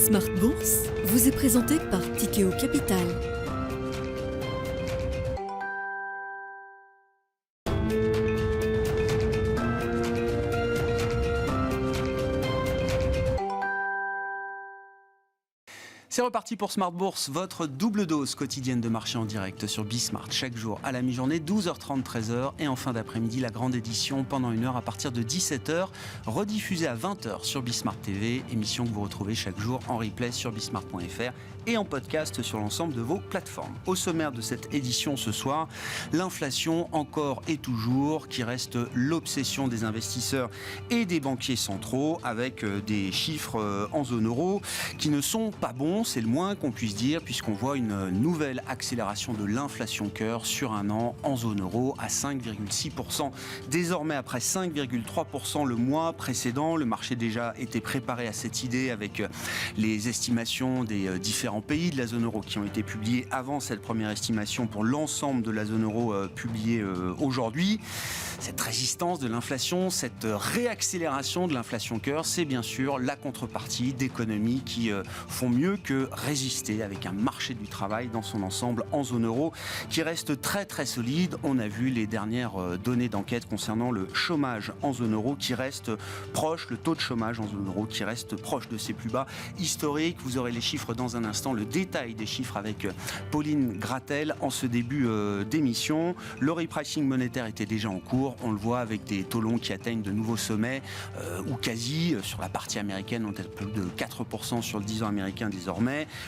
Smart Bourse vous est présenté par Tikeo Capital. C'est reparti pour Smart Bourse, votre double dose quotidienne de marché en direct sur Bismart. Chaque jour à la mi-journée, 12h30, 13h. Et en fin d'après-midi, la grande édition pendant une heure à partir de 17h, rediffusée à 20h sur Bismart TV. Émission que vous retrouvez chaque jour en replay sur bismart.fr et en podcast sur l'ensemble de vos plateformes. Au sommaire de cette édition ce soir, l'inflation encore et toujours qui reste l'obsession des investisseurs et des banquiers centraux avec des chiffres en zone euro qui ne sont pas bons. C'est le moins qu'on puisse dire puisqu'on voit une nouvelle accélération de l'inflation cœur sur un an en zone euro à 5,6%. Désormais après 5,3% le mois précédent, le marché déjà était préparé à cette idée avec les estimations des différents pays de la zone euro qui ont été publiées avant cette première estimation pour l'ensemble de la zone euro publiée aujourd'hui. Cette résistance de l'inflation, cette réaccélération de l'inflation cœur, c'est bien sûr la contrepartie d'économies qui font mieux que résister avec un marché du travail dans son ensemble en zone euro qui reste très très solide. On a vu les dernières données d'enquête concernant le chômage en zone euro qui reste proche, le taux de chômage en zone euro qui reste proche de ses plus bas historiques. Vous aurez les chiffres dans un instant, le détail des chiffres avec Pauline Gratel en ce début d'émission. Le repricing monétaire était déjà en cours, on le voit avec des taux longs qui atteignent de nouveaux sommets ou quasi sur la partie américaine, on est plus de 4% sur le 10 ans américain désormais,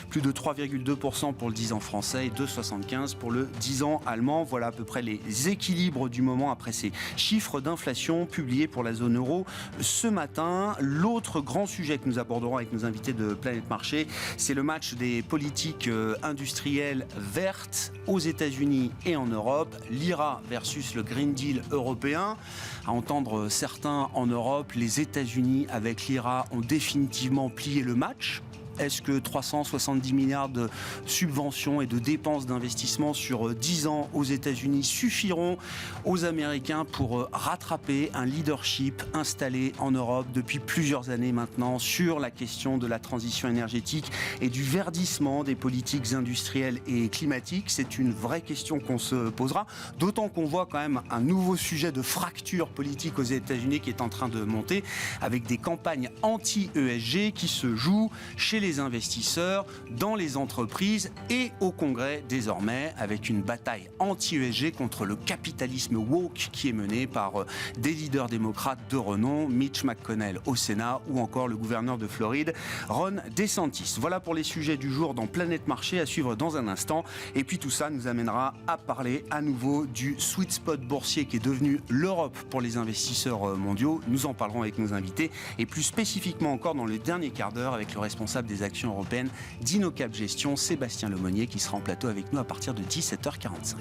plus de 3,2% pour le 10 ans français et 2,75% pour le 10 ans allemand. Voilà à peu près les équilibres du moment après ces chiffres d'inflation publiés pour la zone euro ce matin. L'autre grand sujet que nous aborderons avec nos invités de Planète Marché, c'est le match des politiques industrielles vertes aux États-Unis et en Europe. L'IRA versus le Green Deal européen. À entendre certains en Europe, les États-Unis avec l'IRA ont définitivement plié le match. Est-ce que 370 milliards de subventions et de dépenses d'investissement sur 10 ans aux États-Unis suffiront aux Américains pour rattraper un leadership installé en Europe depuis plusieurs années maintenant sur la question de la transition énergétique et du verdissement des politiques industrielles et climatiques? C'est une vraie question qu'on se posera, d'autant qu'on voit quand même un nouveau sujet de fracture politique aux États-Unis qui est en train de monter avec des campagnes anti-ESG qui se jouent chez les investisseurs, dans les entreprises et au Congrès désormais, avec une bataille anti-ESG contre le capitalisme woke qui est menée par des leaders démocrates de renom, Mitch McConnell au Sénat ou encore le gouverneur de Floride, Ron DeSantis. Voilà pour les sujets du jour dans Planète Marché à suivre dans un instant. Et puis tout ça nous amènera à parler à nouveau du sweet spot boursier qui est devenu l'Europe pour les investisseurs mondiaux. Nous en parlerons avec nos invités et plus spécifiquement encore dans le dernier quart d'heure avec le responsable des actions européennes d'Inocap Gestion, Sébastien Lemonnier, qui sera en plateau avec nous à partir de 17h45.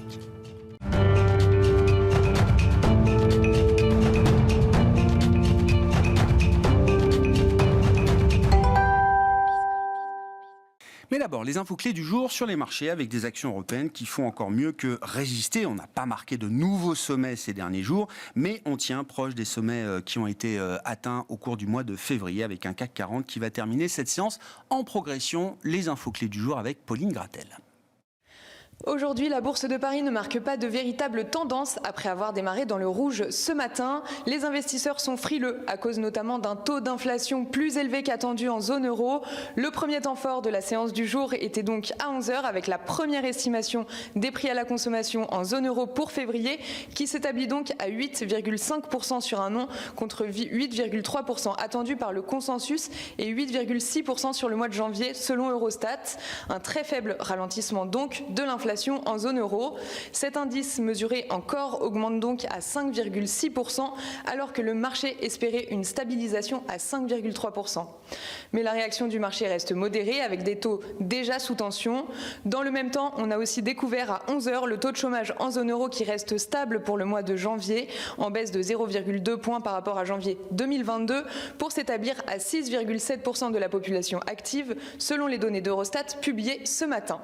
Mais d'abord, les infos clés du jour sur les marchés avec des actions européennes qui font encore mieux que résister. On n'a pas marqué de nouveaux sommets ces derniers jours, mais on tient proche des sommets qui ont été atteints au cours du mois de février avec un CAC 40 qui va terminer cette séance en progression. Les infos clés du jour avec Pauline Gratel. Aujourd'hui, la Bourse de Paris ne marque pas de véritable tendance après avoir démarré dans le rouge ce matin. Les investisseurs sont frileux à cause notamment d'un taux d'inflation plus élevé qu'attendu en zone euro. Le premier temps fort de la séance du jour était donc à 11h avec la première estimation des prix à la consommation en zone euro pour février qui s'établit donc à 8,5% sur un an contre 8,3% attendu par le consensus et 8,6% sur le mois de janvier selon Eurostat. Un très faible ralentissement donc de l'inflation en zone euro. Cet indice mesuré en corps augmente donc à 5,6% alors que le marché espérait une stabilisation à 5,3%. Mais la réaction du marché reste modérée avec des taux déjà sous tension. Dans le même temps, on a aussi découvert à 11h le taux de chômage en zone euro qui reste stable pour le mois de janvier en baisse de 0,2 points par rapport à janvier 2022 pour s'établir à 6,7% de la population active selon les données d'Eurostat publiées ce matin.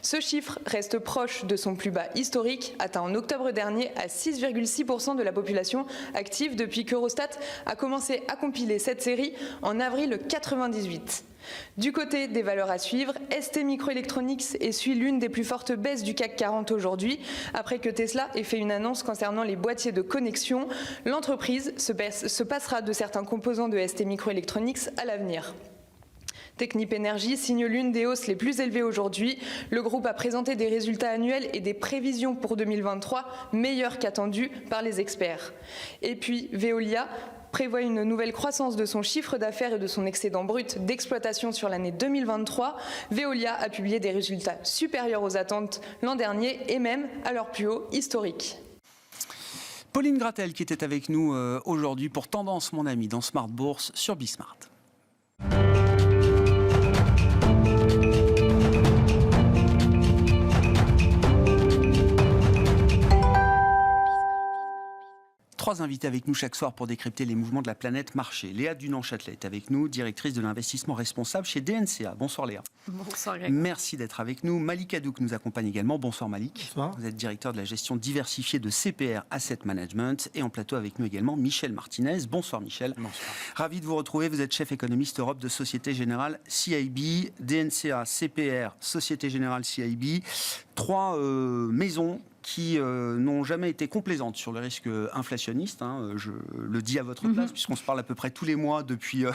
Ce chiffre reste reste proche de son plus bas historique, atteint en octobre dernier à 6,6% de la population active depuis qu'Eurostat a commencé à compiler cette série en avril 98. Du côté des valeurs à suivre, ST Microelectronics essuie l'une des plus fortes baisses du CAC 40 aujourd'hui. Après que Tesla ait fait une annonce concernant les boîtiers de connexion, l'entreprise se passera de certains composants de ST Microelectronics à l'avenir. Technip Energies signe l'une des hausses les plus élevées aujourd'hui. Le groupe a présenté des résultats annuels et des prévisions pour 2023 meilleurs qu'attendus par les experts. Et puis Veolia prévoit une nouvelle croissance de son chiffre d'affaires et de son excédent brut d'exploitation sur l'année 2023. Veolia a publié des résultats supérieurs aux attentes l'an dernier et même à leur plus haut historique. Pauline Gratel qui était avec nous aujourd'hui pour Tendance, mon ami, dans Smart Bourse sur Bismart. Trois invités avec nous chaque soir pour décrypter les mouvements de la planète marché. Léa Dunant-Châtelet est avec nous, directrice de l'investissement responsable chez DNCA. Bonsoir Léa. Bonsoir Greg. Merci d'être avec nous. Malik Hadouk nous accompagne également. Bonsoir Malik. Bonsoir. Vous êtes directeur de la gestion diversifiée de CPR Asset Management. Et en plateau avec nous également Michel Martinez. Bonsoir Michel. Bonsoir. Ravi de vous retrouver. Vous êtes chef économiste Europe de Société Générale CIB, DNCA, CPR, Société Générale CIB. Trois maisons qui n'ont jamais été complaisantes sur le risque inflationniste. Je le dis à votre place, puisqu'on se parle à peu près tous les mois depuis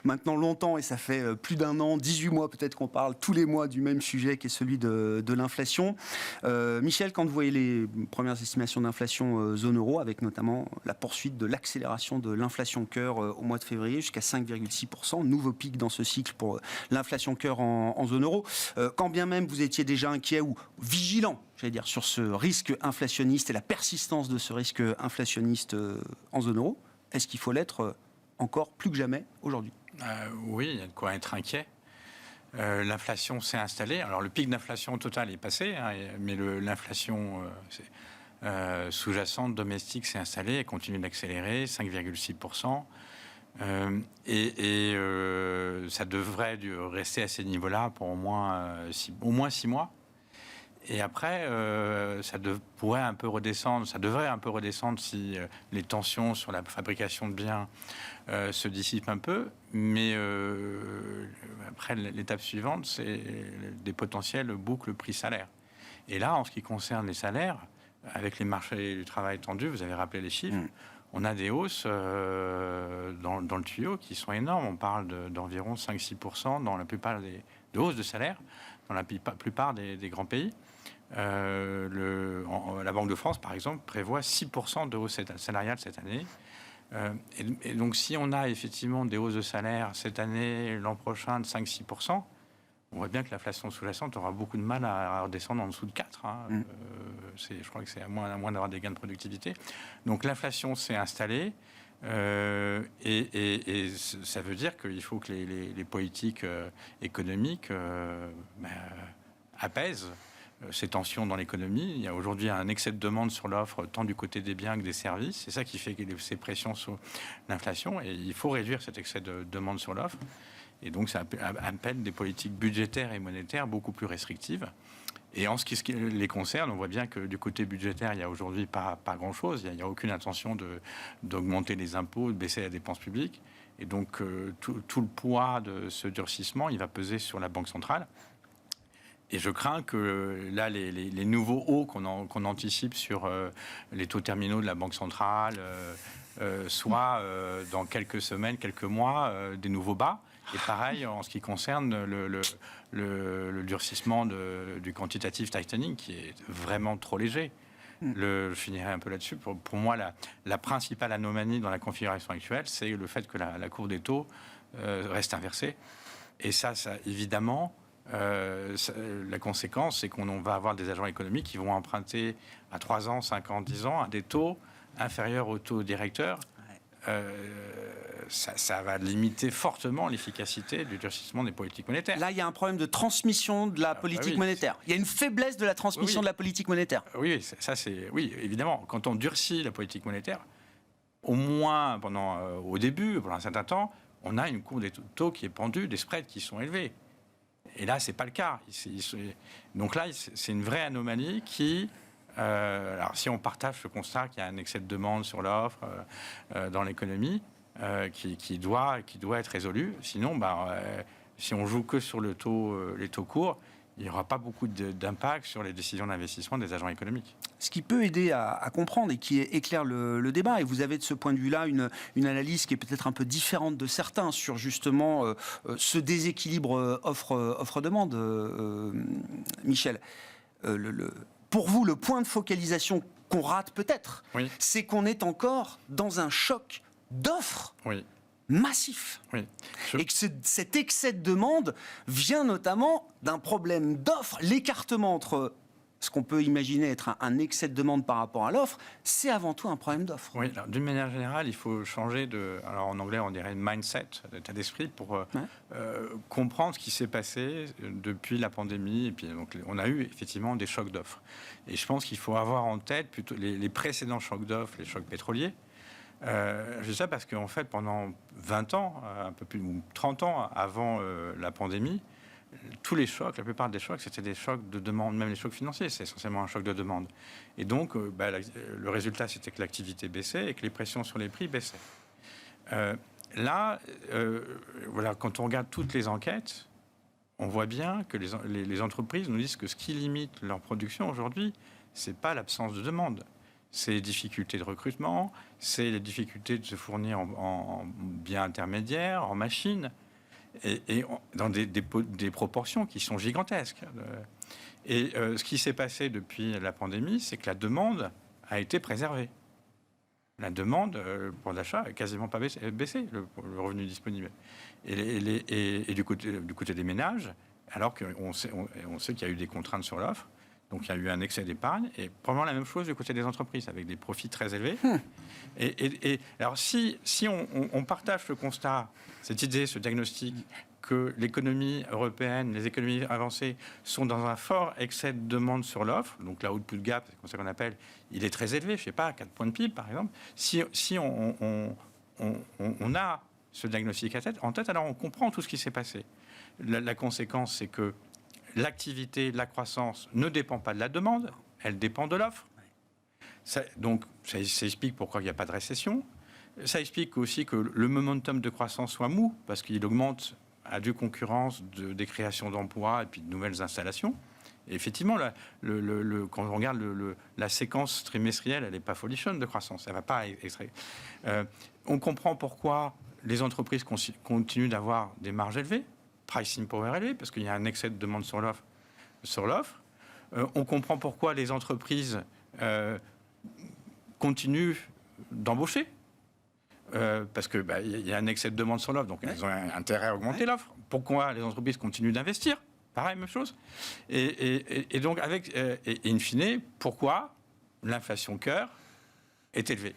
maintenant longtemps, et ça fait plus d'un an, 18 mois peut-être qu'on parle tous les mois du même sujet qui est celui de l'inflation. Michel, quand vous voyez les premières estimations d'inflation zone euro, avec notamment la poursuite de l'accélération de l'inflation cœur au mois de février jusqu'à 5,6%, nouveau pic dans ce cycle pour l'inflation cœur en zone euro, quand bien même vous étiez déjà inquiet ou vigilant, j'allais dire, sur ce risque inflationniste et la persistance de ce risque inflationniste en zone euro, est-ce qu'il faut l'être encore plus que jamais aujourd'hui ? Oui, il y a de quoi être inquiet. L'inflation s'est installée. Alors le pic d'inflation totale est passé, mais l'inflation sous-jacente domestique s'est installée et continue d'accélérer, 5,6%. Ça devrait rester à ces niveaux-là pour au moins 6 mois. Et après, ça devrait un peu redescendre si les tensions sur la fabrication de biens se dissipent un peu. Mais après, l'étape suivante, c'est des potentielles boucles prix-salaire. Et là, en ce qui concerne les salaires, avec les marchés du travail tendus, vous avez rappelé les chiffres, on a des hausses dans le tuyau qui sont énormes. On parle d'environ 5-6% dans la plupart de hausses de salaire dans la plupart des grands pays. La Banque de France, par exemple, prévoit 6% de hausse salariale cette année. Et donc, si on a effectivement des hausses de salaire cette année, l'an prochain, de 5-6%, on voit bien que l'inflation sous-jacente aura beaucoup de mal à redescendre en dessous de 4. Je crois que c'est à moins d'avoir des gains de productivité. Donc, l'inflation s'est installée. Et ça veut dire qu'il faut que les politiques économiques apaisent ces tensions dans l'économie. Il y a aujourd'hui un excès de demande sur l'offre, tant du côté des biens que des services. C'est ça qui fait ces pressions sur l'inflation. Et il faut réduire cet excès de demande sur l'offre. Et donc, ça appelle des politiques budgétaires et monétaires beaucoup plus restrictives. Et en ce qui les concerne, on voit bien que du côté budgétaire, il n'y a aujourd'hui pas grand-chose. Il n'y a aucune intention d'augmenter les impôts, de baisser la dépense publique. Et donc, tout le poids de ce durcissement, il va peser sur la Banque centrale. Et je crains que là, les nouveaux hauts qu'on anticipe sur les taux terminaux de la Banque centrale soient, dans quelques semaines, quelques mois, des nouveaux bas. Et pareil, en ce qui concerne le durcissement du quantitative tightening, qui est vraiment trop léger. Je finirai un peu là-dessus. Pour moi, la principale anomalie dans la configuration actuelle, c'est le fait que la courbe des taux reste inversée. Et ça évidemment, la conséquence, c'est qu'on va avoir des agents économiques qui vont emprunter à 3 ans, 5 ans, 10 ans à des taux inférieurs aux taux directeurs. Ça va limiter fortement l'efficacité du durcissement des politiques monétaires. Là, il y a un problème de transmission de la politique monétaire. Il y a une faiblesse de la transmission de la politique monétaire. Oui, oui, évidemment. Quand on durcit la politique monétaire, au moins au début, pendant un certain temps, on a une courbe des taux qui est pendue, des spreads qui sont élevés. Et là, c'est pas le cas. Donc là, c'est une vraie anomalie qui... alors, si on partage ce constat qu'il y a un excès de demande sur l'offre dans l'économie, qui doit être résolu, sinon, si on joue que sur les taux courts, il n'y aura pas beaucoup d'impact sur les décisions d'investissement des agents économiques. Ce qui peut aider à comprendre et qui éclaire le débat, et vous avez de ce point de vue-là une analyse qui est peut-être un peu différente de certains sur justement ce déséquilibre offre-demande, Michel. Pour vous, le point de focalisation qu'on rate peut-être, oui, c'est qu'on est encore dans un choc d'offres. Oui. Massif. Oui. Et que cet excès de demande vient notamment d'un problème d'offre. L'écartement entre ce qu'on peut imaginer être un excès de demande par rapport à l'offre, c'est avant tout un problème d'offre. Oui, d'une manière générale, il faut changer alors en anglais on dirait mindset, d'état d'esprit, pour comprendre ce qui s'est passé depuis la pandémie. Et puis donc, on a eu effectivement des chocs d'offres. Et je pense qu'il faut avoir en tête plutôt les précédents chocs d'offres, les chocs pétroliers. Je dis ça parce qu'en fait, pendant 20 ans, un peu plus, ou 30 ans avant la pandémie, tous les chocs, la plupart des chocs, c'était des chocs de demande, même les chocs financiers, c'est essentiellement un choc de demande. Et donc, le résultat, c'était que l'activité baissait et que les pressions sur les prix baissaient. Là, quand on regarde toutes les enquêtes, on voit bien que les entreprises nous disent que ce qui limite leur production aujourd'hui, c'est pas l'absence de demande. C'est les difficultés de recrutement, c'est les difficultés de se fournir en biens intermédiaires, en machines, et dans des proportions qui sont gigantesques. Et ce qui s'est passé depuis la pandémie, c'est que la demande a été préservée. La demande pour l'achat n'a quasiment pas baissé, le revenu disponible. Et du côté des ménages, alors qu'on sait qu'il y a eu des contraintes sur l'offre, donc il y a eu un excès d'épargne, et probablement la même chose du côté des entreprises, avec des profits très élevés. Et alors si on partage le constat, cette idée, ce diagnostic, que l'économie européenne, les économies avancées sont dans un fort excès de demande sur l'offre, donc la output gap, c'est comme ça qu'on appelle, il est très élevé, je ne sais pas, 4 points de PIB par exemple. Si on a ce diagnostic en tête, alors on comprend tout ce qui s'est passé. La conséquence, c'est que l'activité, la croissance ne dépend pas de la demande, elle dépend de l'offre. Donc, ça explique pourquoi il n'y a pas de récession. Ça explique aussi que le momentum de croissance soit mou, parce qu'il augmente à due concurrence des créations d'emplois et puis de nouvelles installations. Et effectivement, quand on regarde la séquence trimestrielle, elle n'est pas folichonne de croissance. Elle ne va pas extraire. On comprend pourquoi les entreprises continuent d'avoir des marges élevées, pricing power élevé, parce qu'il y a un excès de demande sur l'offre. On comprend pourquoi les entreprises continuent d'embaucher, parce qu'il y a un excès de demande sur l'offre, donc elles ont intérêt à augmenter l'offre. Pourquoi les entreprises continuent d'investir? Pareil, même chose. Et donc, in fine, pourquoi l'inflation cœur est élevée?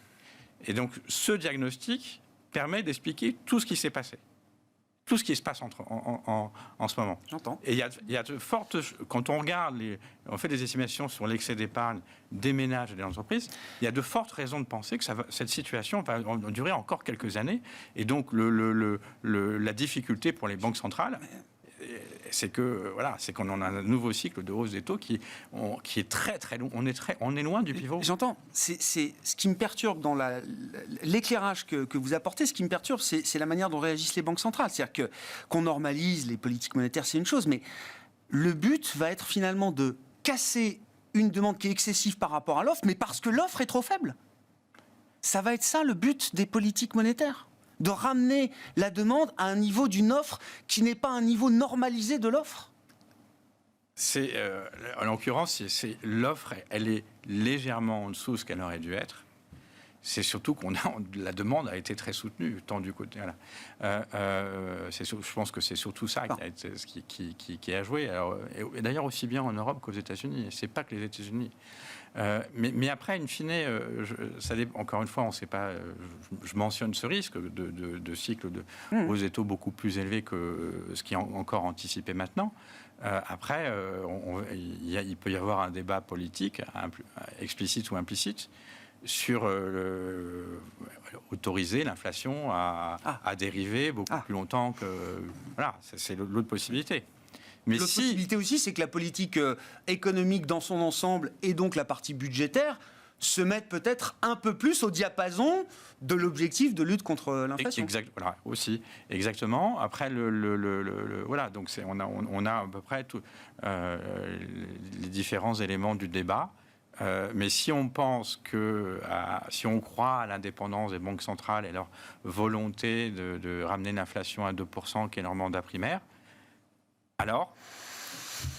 Et donc, ce diagnostic permet d'expliquer tout ce qui s'est passé. Tout ce qui se passe en ce moment. J'entends. Et il y a de fortes... Quand on regarde, on fait des estimations sur l'excès d'épargne des ménages et des entreprises, il y a de fortes raisons de penser que cette situation va durer encore quelques années. Et donc, la difficulté pour les banques centrales, c'est qu'on en a un nouveau cycle de hausse des taux qui est très très long. On est loin du pivot. J'entends. C'est ce qui me perturbe dans l'éclairage que vous apportez. Ce qui me perturbe, c'est la manière dont réagissent les banques centrales. C'est-à-dire qu'on normalise les politiques monétaires, c'est une chose, mais le but va être finalement de casser une demande qui est excessive par rapport à l'offre, mais parce que l'offre est trop faible. Ça va être ça le but des politiques monétaires. De ramener la demande à un niveau d'une offre qui n'est pas un niveau normalisé de l'offre. En l'occurrence, l'offre, elle est légèrement en dessous de ce qu'elle aurait dû être. C'est surtout la demande a été très soutenue, tant du côté... je pense que c'est surtout ça qui a joué. Et d'ailleurs, aussi bien en Europe qu'aux États-Unis. C'est pas que les États-Unis. Mais après, in fine, encore une fois, on ne sait pas. Je mentionne ce risque de cycle aux taux beaucoup plus élevés que ce qui est encore anticipé maintenant. Après, il peut y avoir un débat politique, explicite ou implicite, sur autoriser l'inflation à dériver beaucoup plus longtemps que... Voilà, c'est l'autre possibilité. Mais L'autre possibilité aussi, c'est que la politique économique dans son ensemble et donc la partie budgétaire se mettent peut-être un peu plus au diapason de l'objectif de lutte contre l'inflation. Voilà, aussi, exactement. Après, voilà, donc on a à peu près les différents éléments du débat. Mais si on pense si on croit à l'indépendance des banques centrales et leur volonté de ramener l'inflation à 2%, qui est leur mandat primaire, alors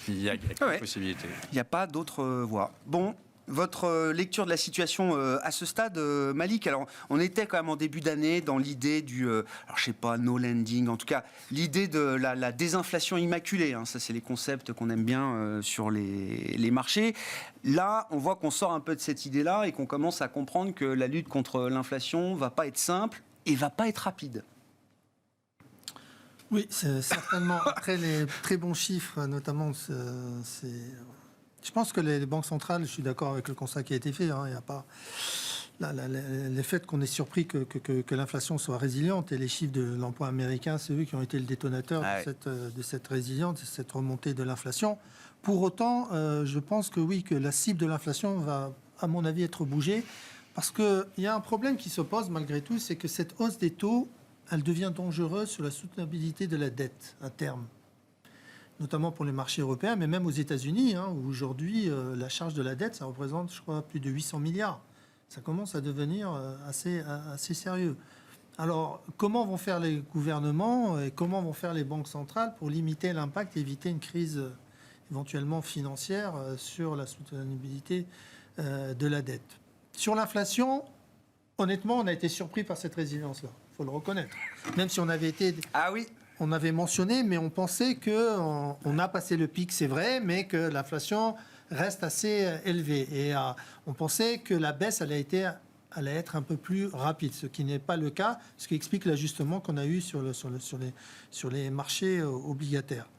il y a quelques possibilités. Il n'y a pas d'autre voie. Bon. Votre lecture de la situation à ce stade, Malik, alors on était quand même en début d'année dans l'idée du, alors je sais pas, no landing, en tout cas l'idée de la désinflation immaculée, hein, ça c'est les concepts qu'on aime bien sur les marchés. Là, on voit qu'on sort un peu de cette idée-là et qu'on commence à comprendre que la lutte contre l'inflation va pas être simple et va pas être rapide. Oui, c'est certainement. Après les très bons chiffres, notamment, je pense que les banques centrales, je suis d'accord avec le constat qui a été fait, hein, il n'y a pas les faits qu'on est surpris que l'inflation soit résiliente et les chiffres de l'emploi américain, c'est eux qui ont été le détonateur de cette résilience, de cette remontée de l'inflation. Pour autant, je pense que oui, que la cible de l'inflation va, à mon avis, être bougée parce qu'il y a un problème qui se pose malgré tout, c'est que cette hausse des taux, elle devient dangereuse sur la soutenabilité de la dette à terme, notamment pour les marchés européens, mais même aux États-Unis, hein, où aujourd'hui, la charge de la dette, ça représente, je crois, plus de 800 milliards. Ça commence à devenir assez sérieux. Alors, comment vont faire les gouvernements et comment vont faire les banques centrales pour limiter l'impact et éviter une crise éventuellement financière sur la soutenabilité de la dette? Sur l'inflation, honnêtement, on a été surpris par cette résilience-là. Il faut le reconnaître. Même si on avait été... Ah oui. On avait mentionné, mais on pensait qu'on a passé le pic, c'est vrai, mais que l'inflation reste assez élevée. Et on pensait que la baisse allait être un peu plus rapide, ce qui n'est pas le cas, ce qui explique l'ajustement qu'on a eu sur les marchés obligataires.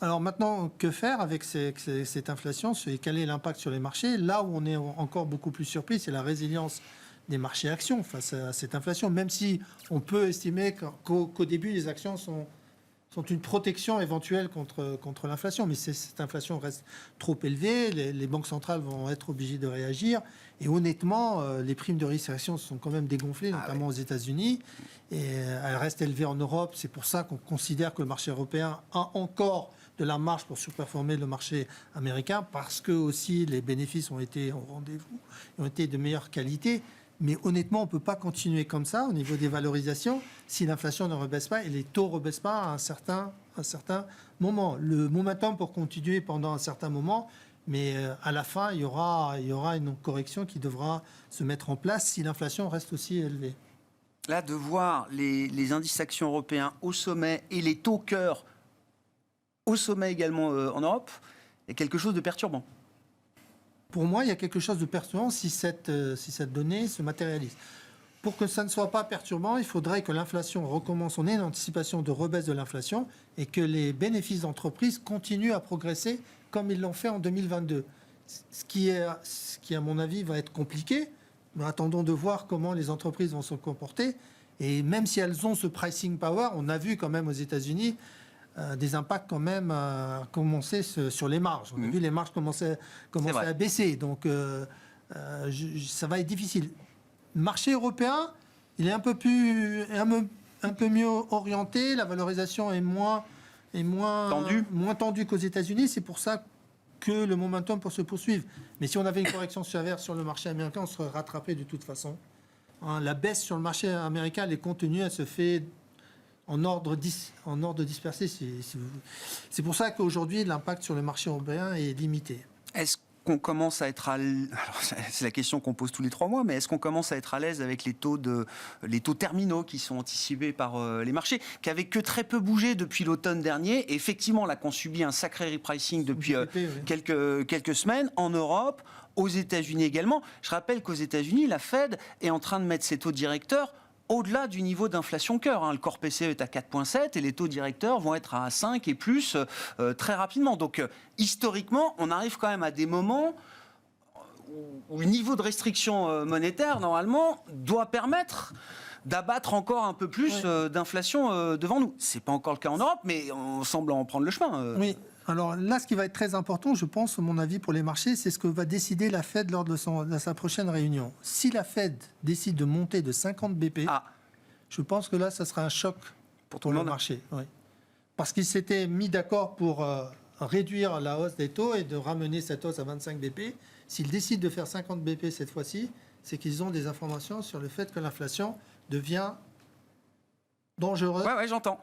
Alors maintenant, que faire avec cette inflation? Quel est l'impact sur les marchés? Là où on est encore beaucoup plus surpris, c'est la résilience des marchés actions face à cette inflation, même si on peut estimer qu'au début, les actions sont une protection éventuelle contre l'inflation. Mais cette inflation reste trop élevée, les banques centrales vont être obligées de réagir. Et honnêtement, les primes de risque action sont quand même dégonflées, notamment aux États-Unis. Et elles restent élevées en Europe. C'est pour ça qu'on considère que le marché européen a encore de la marge pour surperformer le marché américain, parce que aussi les bénéfices ont été au rendez-vous, ont été de meilleure qualité. Mais honnêtement, on ne peut pas continuer comme ça au niveau des valorisations si l'inflation ne rebaisse pas et les taux ne rebaissent pas à un certain moment. Le momentum pour continuer pendant un certain moment, mais à la fin, il y aura une correction qui devra se mettre en place si l'inflation reste aussi élevée. Là, de voir les indices actions européens au sommet et les taux cœur au sommet également en Europe, il y a quelque chose de perturbant. Pour moi, il y a quelque chose de perturbant si cette donnée se matérialise. Pour que ça ne soit pas perturbant, il faudrait que l'inflation recommence. On ait une anticipation de rebaisse de l'inflation et que les bénéfices d'entreprise continuent à progresser comme ils l'ont fait en 2022. Ce qui, à mon avis, va être compliqué. Mais attendons de voir comment les entreprises vont se comporter. Et même si elles ont ce pricing power, on a vu quand même aux États-Unis des impacts quand même commencer sur les marges. On a vu les marges commencer à baisser. Donc ça va être difficile. Le marché européen, il est un peu mieux orienté. La valorisation est moins tendue qu'aux États-Unis. C'est pour ça que le momentum peut se poursuivre. Mais si on avait une correction sévère sur le marché américain, on serait rattrapé de toute façon. Hein, la baisse sur le marché américain, elle est contenue, elle se fait en ordre dispersé. C'est pour ça qu'aujourd'hui, l'impact sur le marché européen est limité. Est-ce qu'on commence à être c'est la question qu'on pose tous les 3 mois, mais est-ce qu'on commence à être à l'aise avec les taux terminaux qui sont anticipés par les marchés, qui n'avaient que très peu bougé depuis l'automne dernier, et effectivement, là, qu'on subit un sacré repricing depuis quelques semaines, en Europe, aux États-Unis également. Je rappelle qu'aux États-Unis, la Fed est en train de mettre ses taux directeurs au-delà du niveau d'inflation cœur. Le corps PCE est à 4,7 et les taux directeurs vont être à 5 et plus très rapidement. Donc, historiquement, on arrive quand même à des moments où le niveau de restriction monétaire, normalement, doit permettre d'abattre encore un peu plus d'inflation devant nous. C'est pas encore le cas en Europe, mais on semble en prendre le chemin. Oui. Alors là, ce qui va être très important, je pense, à mon avis, pour les marchés, c'est ce que va décider la Fed lors de sa prochaine réunion. Si la Fed décide de monter de 50 BP, je pense que là, ça sera un choc pour le marché. Oui. Parce qu'ils s'étaient mis d'accord pour réduire la hausse des taux et de ramener cette hausse à 25 BP. S'ils décident de faire 50 BP cette fois-ci, c'est qu'ils ont des informations sur le fait que l'inflation devient dangereuse. Ouais, j'entends.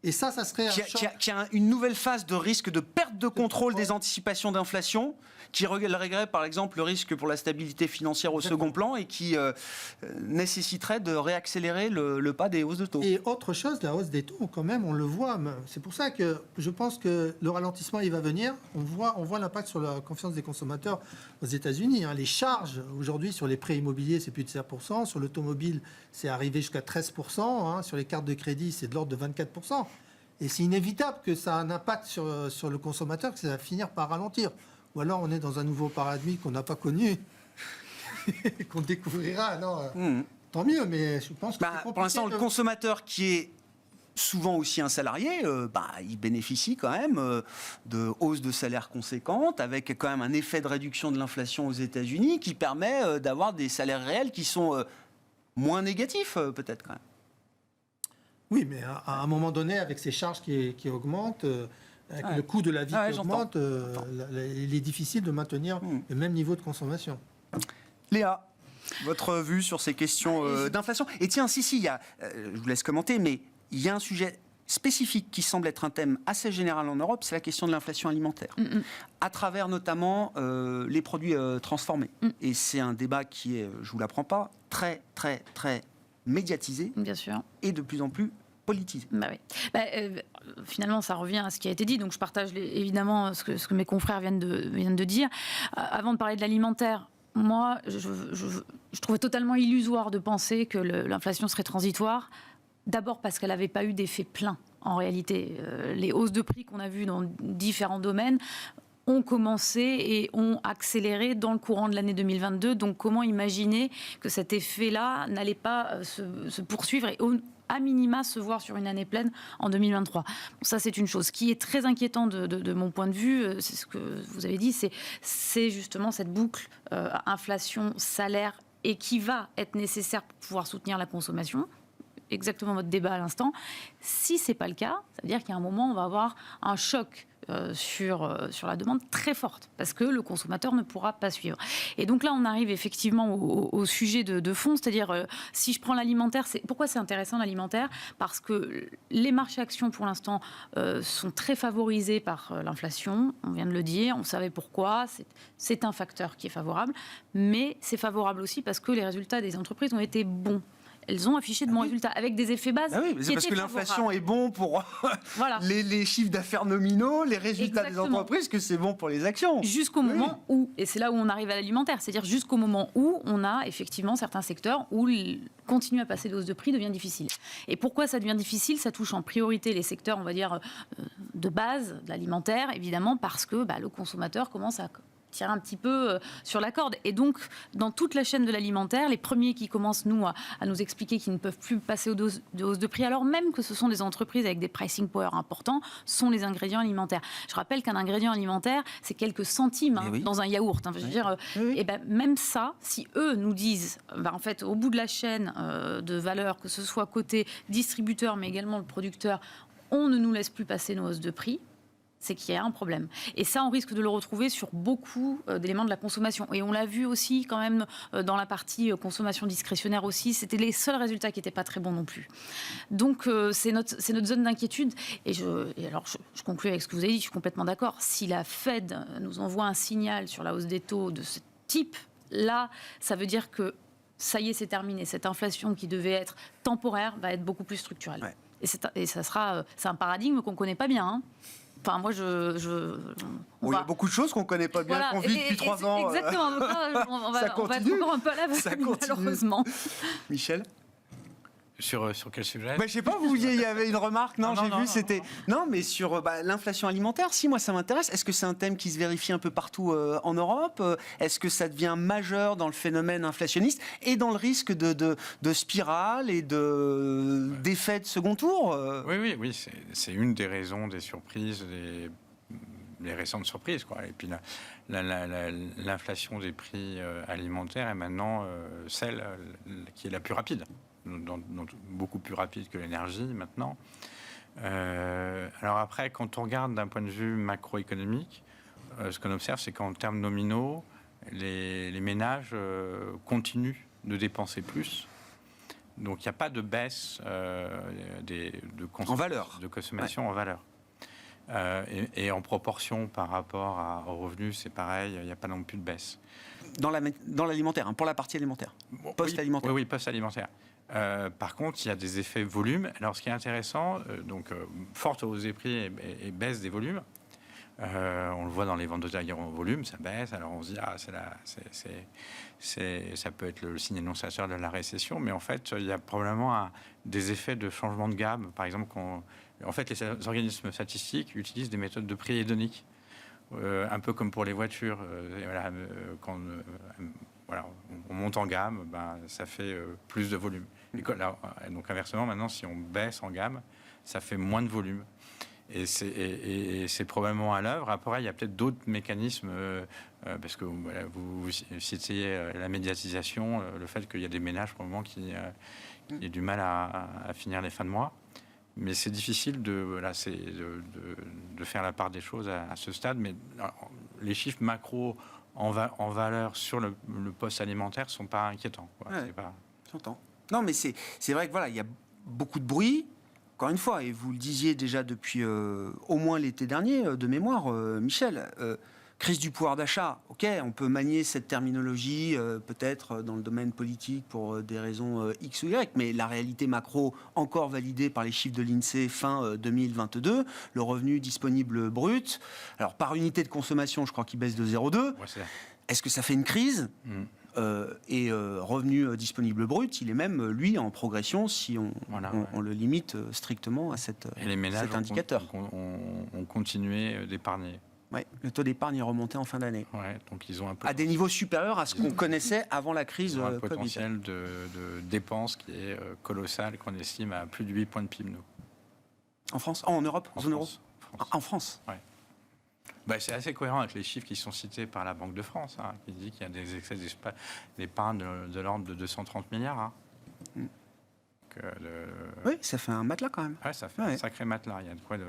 Et ça serait un choc. Qui a une nouvelle phase de risque de perte de contrôle des anticipations d'inflation, qui réglerait par exemple le risque pour la stabilité financière au second plan et qui nécessiterait de réaccélérer le pas des hausses de taux. Et autre chose, la hausse des taux, quand même, on le voit. C'est pour ça que je pense que le ralentissement, il va venir. On voit l'impact sur la confiance des consommateurs aux États-Unis. Les charges, aujourd'hui, sur les prêts immobiliers, c'est plus de 7%. Sur l'automobile, c'est arrivé jusqu'à 13%. Sur les cartes de crédit, c'est de l'ordre de 24%. Et c'est inévitable que ça a un impact sur le consommateur, que ça va finir par ralentir. Ou alors on est dans un nouveau paradigme qu'on n'a pas connu, qu'on découvrira. Tant mieux, mais je pense que c'est pour l'instant, le consommateur qui est souvent aussi un salarié, il bénéficie quand même de hausses de salaire conséquentes, avec quand même un effet de réduction de l'inflation aux États-Unis qui permet d'avoir des salaires réels qui sont moins négatifs, peut-être quand même. Oui, mais à un moment donné, avec ces charges qui augmentent, avec le coût de la vie qui augmente, il est difficile de maintenir le même niveau de consommation. Léa, votre vue sur ces questions d'inflation. Et tiens, je vous laisse commenter, mais il y a un sujet spécifique qui semble être un thème assez général en Europe, c'est la question de l'inflation alimentaire, à travers notamment les produits transformés. Et c'est un débat qui est, je ne vous l'apprends pas, très, très, très médiatisé. Bien sûr. Et de plus en plus politisé. Finalement, ça revient à ce qui a été dit. Donc, je partage évidemment ce que mes confrères viennent de dire. Avant de parler de l'alimentaire, moi, je trouvais totalement illusoire de penser que l'inflation serait transitoire. D'abord parce qu'elle n'avait pas eu d'effet plein. En réalité, les hausses de prix qu'on a vues dans différents domaines ont commencé et ont accéléré dans le courant de l'année 2022. Donc, comment imaginer que cet effet-là n'allait pas se poursuivre et à minima se voir sur une année pleine en 2023. Ça, c'est une chose. Ce qui est très inquiétant de mon point de vue, c'est ce que vous avez dit, c'est justement cette boucle inflation-salaire et qui va être nécessaire pour pouvoir soutenir la consommation. Exactement votre débat à l'instant. Si ce n'est pas le cas, ça veut dire qu'à un moment, on va avoir un choc sur la demande très forte, parce que le consommateur ne pourra pas suivre. Et donc là, on arrive effectivement au sujet de fond, c'est-à-dire si je prends l'alimentaire, pourquoi c'est intéressant l'alimentaire ? Parce que les marchés actions, pour l'instant, sont très favorisés par l'inflation, on vient de le dire, on savait pourquoi, c'est un facteur qui est favorable, mais c'est favorable aussi parce que les résultats des entreprises ont été bons. Elles ont affiché de bons résultats avec des effets bases. C'est parce que l'inflation est bon pour les chiffres d'affaires nominaux, les résultats des entreprises, que c'est bon pour les actions. Jusqu'au moment où, et c'est là où on arrive à l'alimentaire, c'est-à-dire jusqu'au moment où on a effectivement certains secteurs où continuer à passer des hausses de prix devient difficile. Et pourquoi ça devient difficile ? Ça touche en priorité les secteurs, on va dire, de base, de l'alimentaire, évidemment, parce que le consommateur commence à tirer un petit peu sur la corde. Et donc, dans toute la chaîne de l'alimentaire, les premiers qui commencent, à nous expliquer qu'ils ne peuvent plus passer aux hausses de prix, alors même que ce sont des entreprises avec des pricing power importants, sont les ingrédients alimentaires. Je rappelle qu'un ingrédient alimentaire, c'est quelques centimes dans un yaourt. Je veux dire, et même ça, si eux nous disent, en fait, au bout de la chaîne de valeur, que ce soit côté distributeur, mais également le producteur, on ne nous laisse plus passer nos hausses de prix, c'est qu'il y a un problème. Et ça, on risque de le retrouver sur beaucoup d'éléments de la consommation. Et on l'a vu aussi quand même dans la partie consommation discrétionnaire aussi. C'était les seuls résultats qui n'étaient pas très bons non plus. Donc, c'est notre zone d'inquiétude. Et alors, je conclue avec ce que vous avez dit, je suis complètement d'accord. Si la Fed nous envoie un signal sur la hausse des taux de ce type, là, ça veut dire que ça y est, c'est terminé. Cette inflation qui devait être temporaire va être beaucoup plus structurelle. Ouais. Et ça sera, c'est un paradigme qu'on ne connaît pas bien, hein. Enfin, moi, il y a beaucoup de choses qu'on ne connaît pas bien, qu'on vit depuis 3 ans. Exactement. Donc là, on va être encore un peu à l'aveugle, malheureusement. Michel ? Sur quel sujet? Je sais pas, il y avait une remarque, non, Non, j'ai non, vu, non, c'était... Non, mais sur l'inflation alimentaire, si, moi ça m'intéresse. Est-ce que c'est un thème qui se vérifie un peu partout en Europe? Est-ce que ça devient majeur dans le phénomène inflationniste et dans le risque de spirale et d'effet de second tour? Oui, c'est une des raisons des surprises, les récentes surprises, quoi. Et puis l'inflation des prix alimentaires est maintenant celle qui est la plus rapide. Beaucoup plus rapide que l'énergie maintenant. Alors après, quand on regarde d'un point de vue macroéconomique, ce qu'on observe, c'est qu'en termes nominaux, les ménages continuent de dépenser plus. Donc il n'y a pas de baisse de consommation en valeur. Et en proportion par rapport aux revenus, c'est pareil, il n'y a pas non plus de baisse. Dans l'alimentaire, hein, pour la partie alimentaire, post-alimentaire. Oui, post-alimentaire. Par contre, il y a des effets volume. Alors, ce qui est intéressant, forte hausse des prix et baisse des volumes. On le voit dans les ventes de détail en volume, ça baisse. Alors, on se dit, ça peut être le signe annonciateur de la récession. Mais en fait, il y a probablement des effets de changement de gamme. Par exemple, en fait, les organismes statistiques utilisent des méthodes de prix hédoniques. Un peu comme pour les voitures. Quand on monte en gamme, ça fait plus de volume. Donc inversement, maintenant, si on baisse en gamme, ça fait moins de volume. Et c'est probablement à l'œuvre. Après, il y a peut-être d'autres mécanismes, parce que vous citiez la médiatisation, le fait qu'il y a des ménages probablement qui aient du mal à finir les fins de mois. Mais c'est difficile de faire la part des choses à ce stade. Mais les chiffres macro en valeur sur le poste alimentaire ne sont pas inquiétants. J'entends. Non, mais c'est vrai que il y a beaucoup de bruit. Encore une fois, et vous le disiez déjà depuis au moins l'été dernier, de mémoire, Michel, crise du pouvoir d'achat. Ok, on peut manier cette terminologie peut-être dans le domaine politique pour des raisons X ou Y, mais la réalité macro, encore validée par les chiffres de l'INSEE fin 2022, le revenu disponible brut, alors par unité de consommation, je crois qu'il baisse de 0,2. Est-ce que ça fait une crise? Revenu disponible brut, il est même, lui, en progression si on le limite strictement à cet indicateur. On continué d'épargner. Ouais, le taux d'épargne est remonté en fin d'année. Ouais, donc ils ont à des niveaux supérieurs à ce qu'on connaissait avant la crise. Ils ont un potentiel de dépenses qui est colossal, qu'on estime à plus de 8 points de PIB, nous. En France? en Europe? En zone euro? En France. Ouais. C'est assez cohérent avec les chiffres qui sont cités par la Banque de France, qui dit qu'il y a des excès d'épargne de l'ordre de 230 milliards. Oui, ça fait un matelas quand même. Ouais, ça fait un sacré matelas. Il y a de quoi de...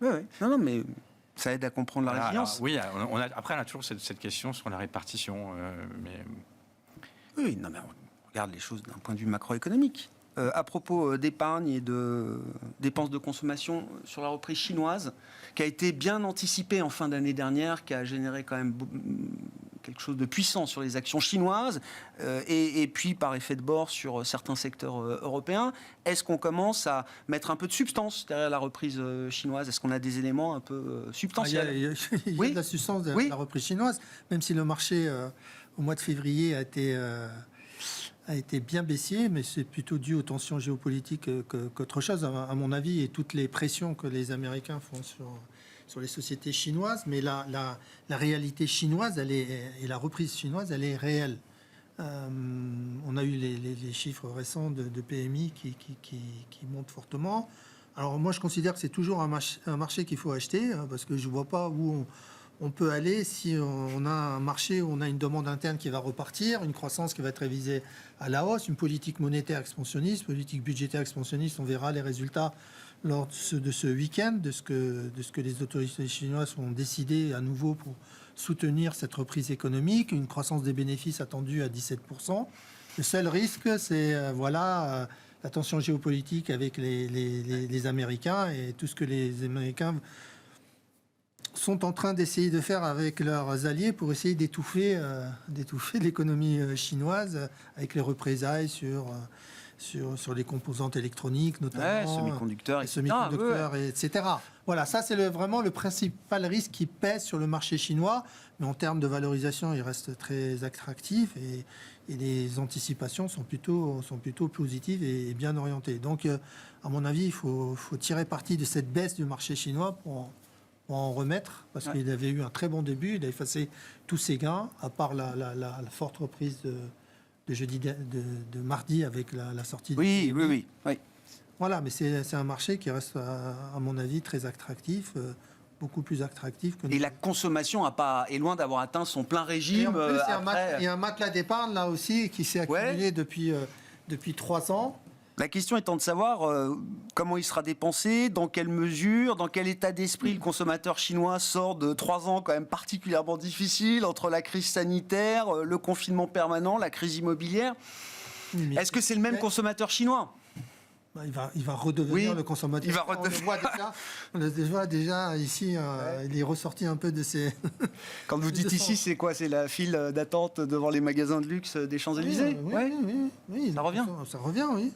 Ouais. Non, mais ça aide à comprendre la résilience. Oui, après, on a toujours cette question sur la répartition. Oui, non, mais on regarde les choses d'un point de vue macroéconomique. À propos d'épargne et de dépenses de consommation sur la reprise chinoise, qui a été bien anticipée en fin d'année dernière, qui a généré quand même quelque chose de puissant sur les actions chinoises, et puis par effet de bord sur certains secteurs européens. Est-ce qu'on commence à mettre un peu de substance derrière la reprise chinoise? Est-ce qu'on a des éléments un peu substantiels? Il y a de la substance derrière la reprise chinoise, même si le marché au mois de février a été bien baissier, mais c'est plutôt dû aux tensions géopolitiques qu'autre chose, à mon avis, et toutes les pressions que les Américains font sur les sociétés chinoises. Mais la réalité chinoise, et la reprise chinoise, elle est réelle. On a eu les chiffres récents de PMI qui montent fortement. Alors moi, je considère que c'est toujours un marché qu'il faut acheter, parce que je ne vois pas où on peut aller si on a un marché où on a une demande interne qui va repartir, une croissance qui va être révisée à la hausse, une politique monétaire expansionniste, politique budgétaire expansionniste. On verra les résultats lors de ce week-end, de ce que les autorités chinoises ont décidé à nouveau pour soutenir cette reprise économique, une croissance des bénéfices attendue à 17%. Le seul risque, c'est la tension géopolitique avec les Américains et tout ce que les Américains sont en train d'essayer de faire avec leurs alliés pour essayer d'étouffer l'économie chinoise avec les représailles sur sur les composantes électroniques, notamment semi-conducteurs, les semi-conducteurs, etc. Voilà, ça c'est vraiment le principal risque qui pèse sur le marché chinois. Mais en termes de valorisation, il reste très attractif et les anticipations sont plutôt positives et bien orientées. Donc, à mon avis, il faut tirer parti de cette baisse du marché chinois pour en remettre, parce qu'il avait eu un très bon début, il a effacé tous ses gains, à part la forte reprise de mardi avec la sortie Oui. Voilà, mais c'est un marché qui reste, à mon avis, très attractif, beaucoup plus attractif que... Et la consommation est loin d'avoir atteint son plein régime. Et en plus, il y a un matelas d'épargne, là aussi, qui s'est accumulé depuis 3 ans. La question étant de savoir comment il sera dépensé, dans quelle mesure, dans quel état d'esprit le consommateur chinois sort de 3 ans quand même particulièrement difficiles, entre la crise sanitaire, le confinement permanent, la crise immobilière. Est-ce que c'est le même consommateur chinois ? Il va redevenir le consommateur. Il va redevenir. On le voit déjà ici, il est ressorti un peu de ses... Quand vous dites ici, c'est quoi ? C'est la file d'attente devant les magasins de luxe des Champs-Élysées ? Oui. Ça revient ? Ça revient, oui.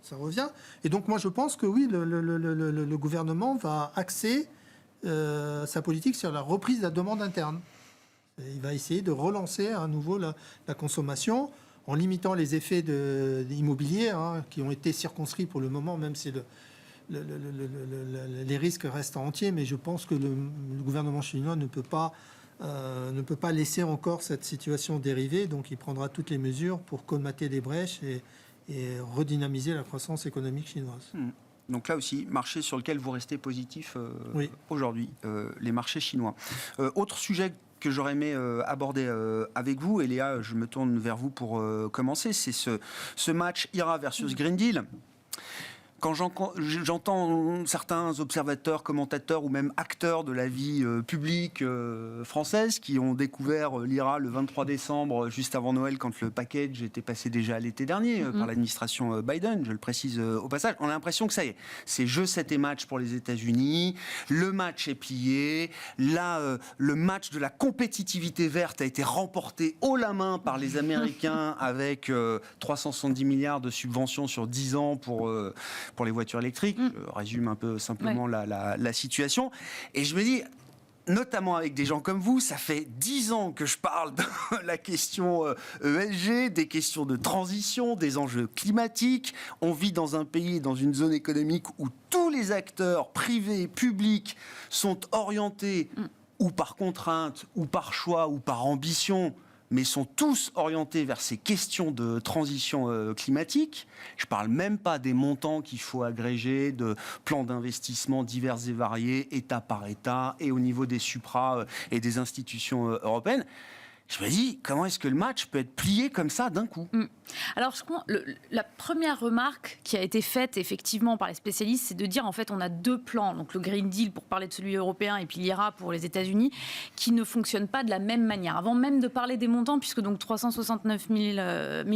Ça revient. Et donc moi je pense que oui, le gouvernement va axer sa politique sur la reprise de la demande interne. Et il va essayer de relancer à nouveau la consommation, en limitant les effets immobiliers qui ont été circonscrits pour le moment, même si les risques restent entiers. Mais je pense que le gouvernement chinois ne peut pas laisser encore cette situation dériver. Donc il prendra toutes les mesures pour colmater les brèches et redynamiser la croissance économique chinoise. Donc là aussi, marché sur lequel vous restez positif aujourd'hui, les marchés chinois. Autre sujet que j'aurais aimé aborder avec vous, et Léa, je me tourne vers vous pour commencer, c'est ce match IRA versus Green Deal. Quand j'entends certains observateurs, commentateurs ou même acteurs de la vie publique française qui ont découvert l'IRA le 23 décembre, juste avant Noël, quand le package était passé déjà l'été dernier par l'administration Biden, je le précise au passage, on a l'impression que ça y est, c'est jeu 7 et match pour les États-Unis, le match est plié, là, le match de la compétitivité verte a été remporté haut la main par les Américains avec 370 milliards de subventions sur 10 ans pour les voitures électriques. Je résume un peu simplement la situation. Et je me dis, notamment avec des gens comme vous, ça fait 10 ans que je parle de la question ESG, des questions de transition, des enjeux climatiques. On vit dans un pays, dans une zone économique où tous les acteurs privés et publics sont orientés ou par contrainte, ou par choix, ou par ambition, mais sont tous orientés vers ces questions de transition climatique. Je ne parle même pas des montants qu'il faut agréger, de plans d'investissement divers et variés, État par État, et au niveau des supras et des institutions européennes. Je me dis, comment est-ce que le match peut être plié comme ça d'un coup ? Alors, la première remarque qui a été faite effectivement par les spécialistes, c'est de dire en fait on a 2 plans, donc le Green Deal pour parler de celui européen et puis l'IRA pour les États-Unis, qui ne fonctionnent pas de la même manière. Avant même de parler des montants, puisque donc 369 milliards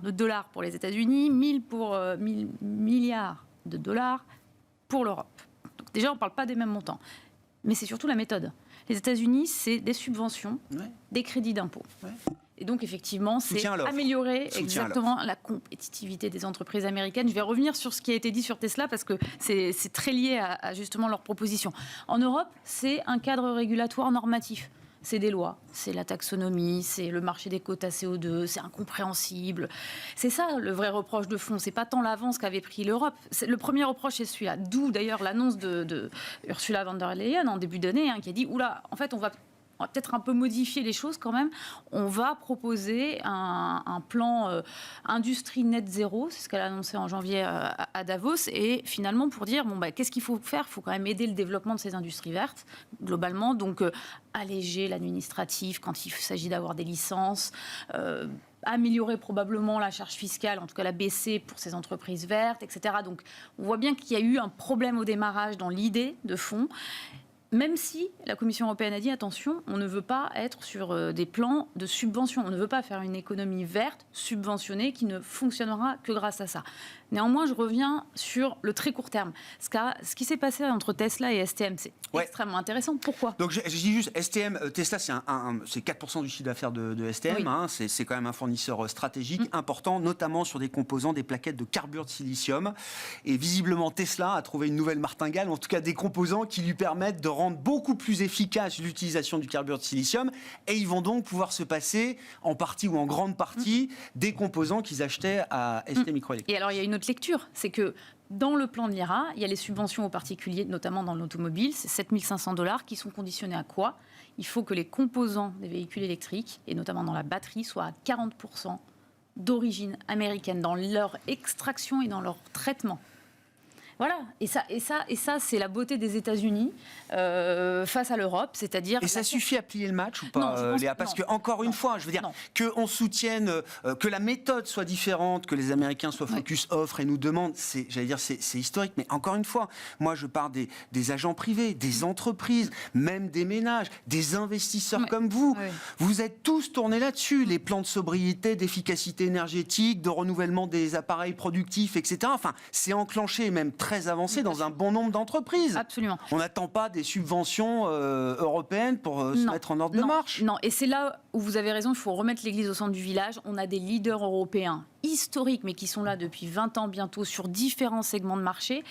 de dollars pour les États-Unis, 1000 milliards de dollars pour l'Europe. Donc déjà, on ne parle pas des mêmes montants, mais c'est surtout la méthode. Les États-Unis, c'est des subventions, des crédits d'impôt. Et donc, effectivement, c'est améliorer exactement la compétitivité des entreprises américaines. Je vais revenir sur ce qui a été dit sur Tesla parce que c'est très lié à justement leurs propositions. En Europe, c'est un cadre régulatoire normatif. C'est des lois, c'est la taxonomie, c'est le marché des quotas CO2, c'est incompréhensible. C'est ça le vrai reproche de fond. C'est pas tant l'avance qu'avait pris l'Europe. Le premier reproche, c'est celui-là. D'où d'ailleurs l'annonce de Ursula von der Leyen en début d'année, qui a dit oula, en fait, on va peut-être un peu modifier les choses quand même. On va proposer un plan industrie net zéro, c'est ce qu'elle a annoncé en janvier à Davos, et finalement pour dire qu'est-ce qu'il faut faire ? Il faut quand même aider le développement de ces industries vertes globalement, donc alléger l'administratif quand il s'agit d'avoir des licences, améliorer probablement la charge fiscale, en tout cas la baisser pour ces entreprises vertes, etc. Donc on voit bien qu'il y a eu un problème au démarrage dans l'idée de fond. Même si la Commission européenne a dit, attention, on ne veut pas être sur des plans de subvention. On ne veut pas faire une économie verte, subventionnée, qui ne fonctionnera que grâce à ça. Néanmoins, je reviens sur le très court terme. Ce qui s'est passé entre Tesla et STM, c'est extrêmement intéressant. Pourquoi ? Donc je dis juste, STM, Tesla, c'est 4% du chiffre d'affaires de STM. Oui. Hein, c'est quand même un fournisseur stratégique important, notamment sur des composants, des plaquettes de carbure de silicium. Et visiblement, Tesla a trouvé une nouvelle martingale, en tout cas des composants qui lui permettent de rendre beaucoup plus efficace l'utilisation du carbure de silicium. Et ils vont donc pouvoir se passer, en partie ou en grande partie, des composants qu'ils achetaient à ST Microelectronics. Et alors, il y a une autre lecture, c'est que dans le plan de l'IRA, il y a les subventions aux particuliers, notamment dans l'automobile, c'est 7 500 $ qui sont conditionnés à quoi ? Il faut que les composants des véhicules électriques, et notamment dans la batterie, soient à 40% d'origine américaine dans leur extraction et dans leur traitement. Voilà, et ça, c'est la beauté des États-Unis face à l'Europe, c'est-à-dire. Et ça suffit à plier le match ou pas, non, Léa ? Parce que encore une fois, je veux dire, qu'on soutienne, que la méthode soit différente, que les Américains soient focus offre et nous demandent, c'est historique. Mais encore une fois, moi, je parle des agents privés, des entreprises, même des ménages, des investisseurs comme vous. Oui. Vous êtes tous tournés là-dessus, les plans de sobriété, d'efficacité énergétique, de renouvellement des appareils productifs, etc. Enfin, c'est enclenché, même très avancé dans un bon nombre d'entreprises. Absolument. On n'attend pas des subventions européennes pour se mettre en ordre de marche. Non, et c'est là où vous avez raison, il faut remettre l'église au centre du village. On a des leaders européens historiques, mais qui sont là depuis 20 ans bientôt sur différents segments de marché.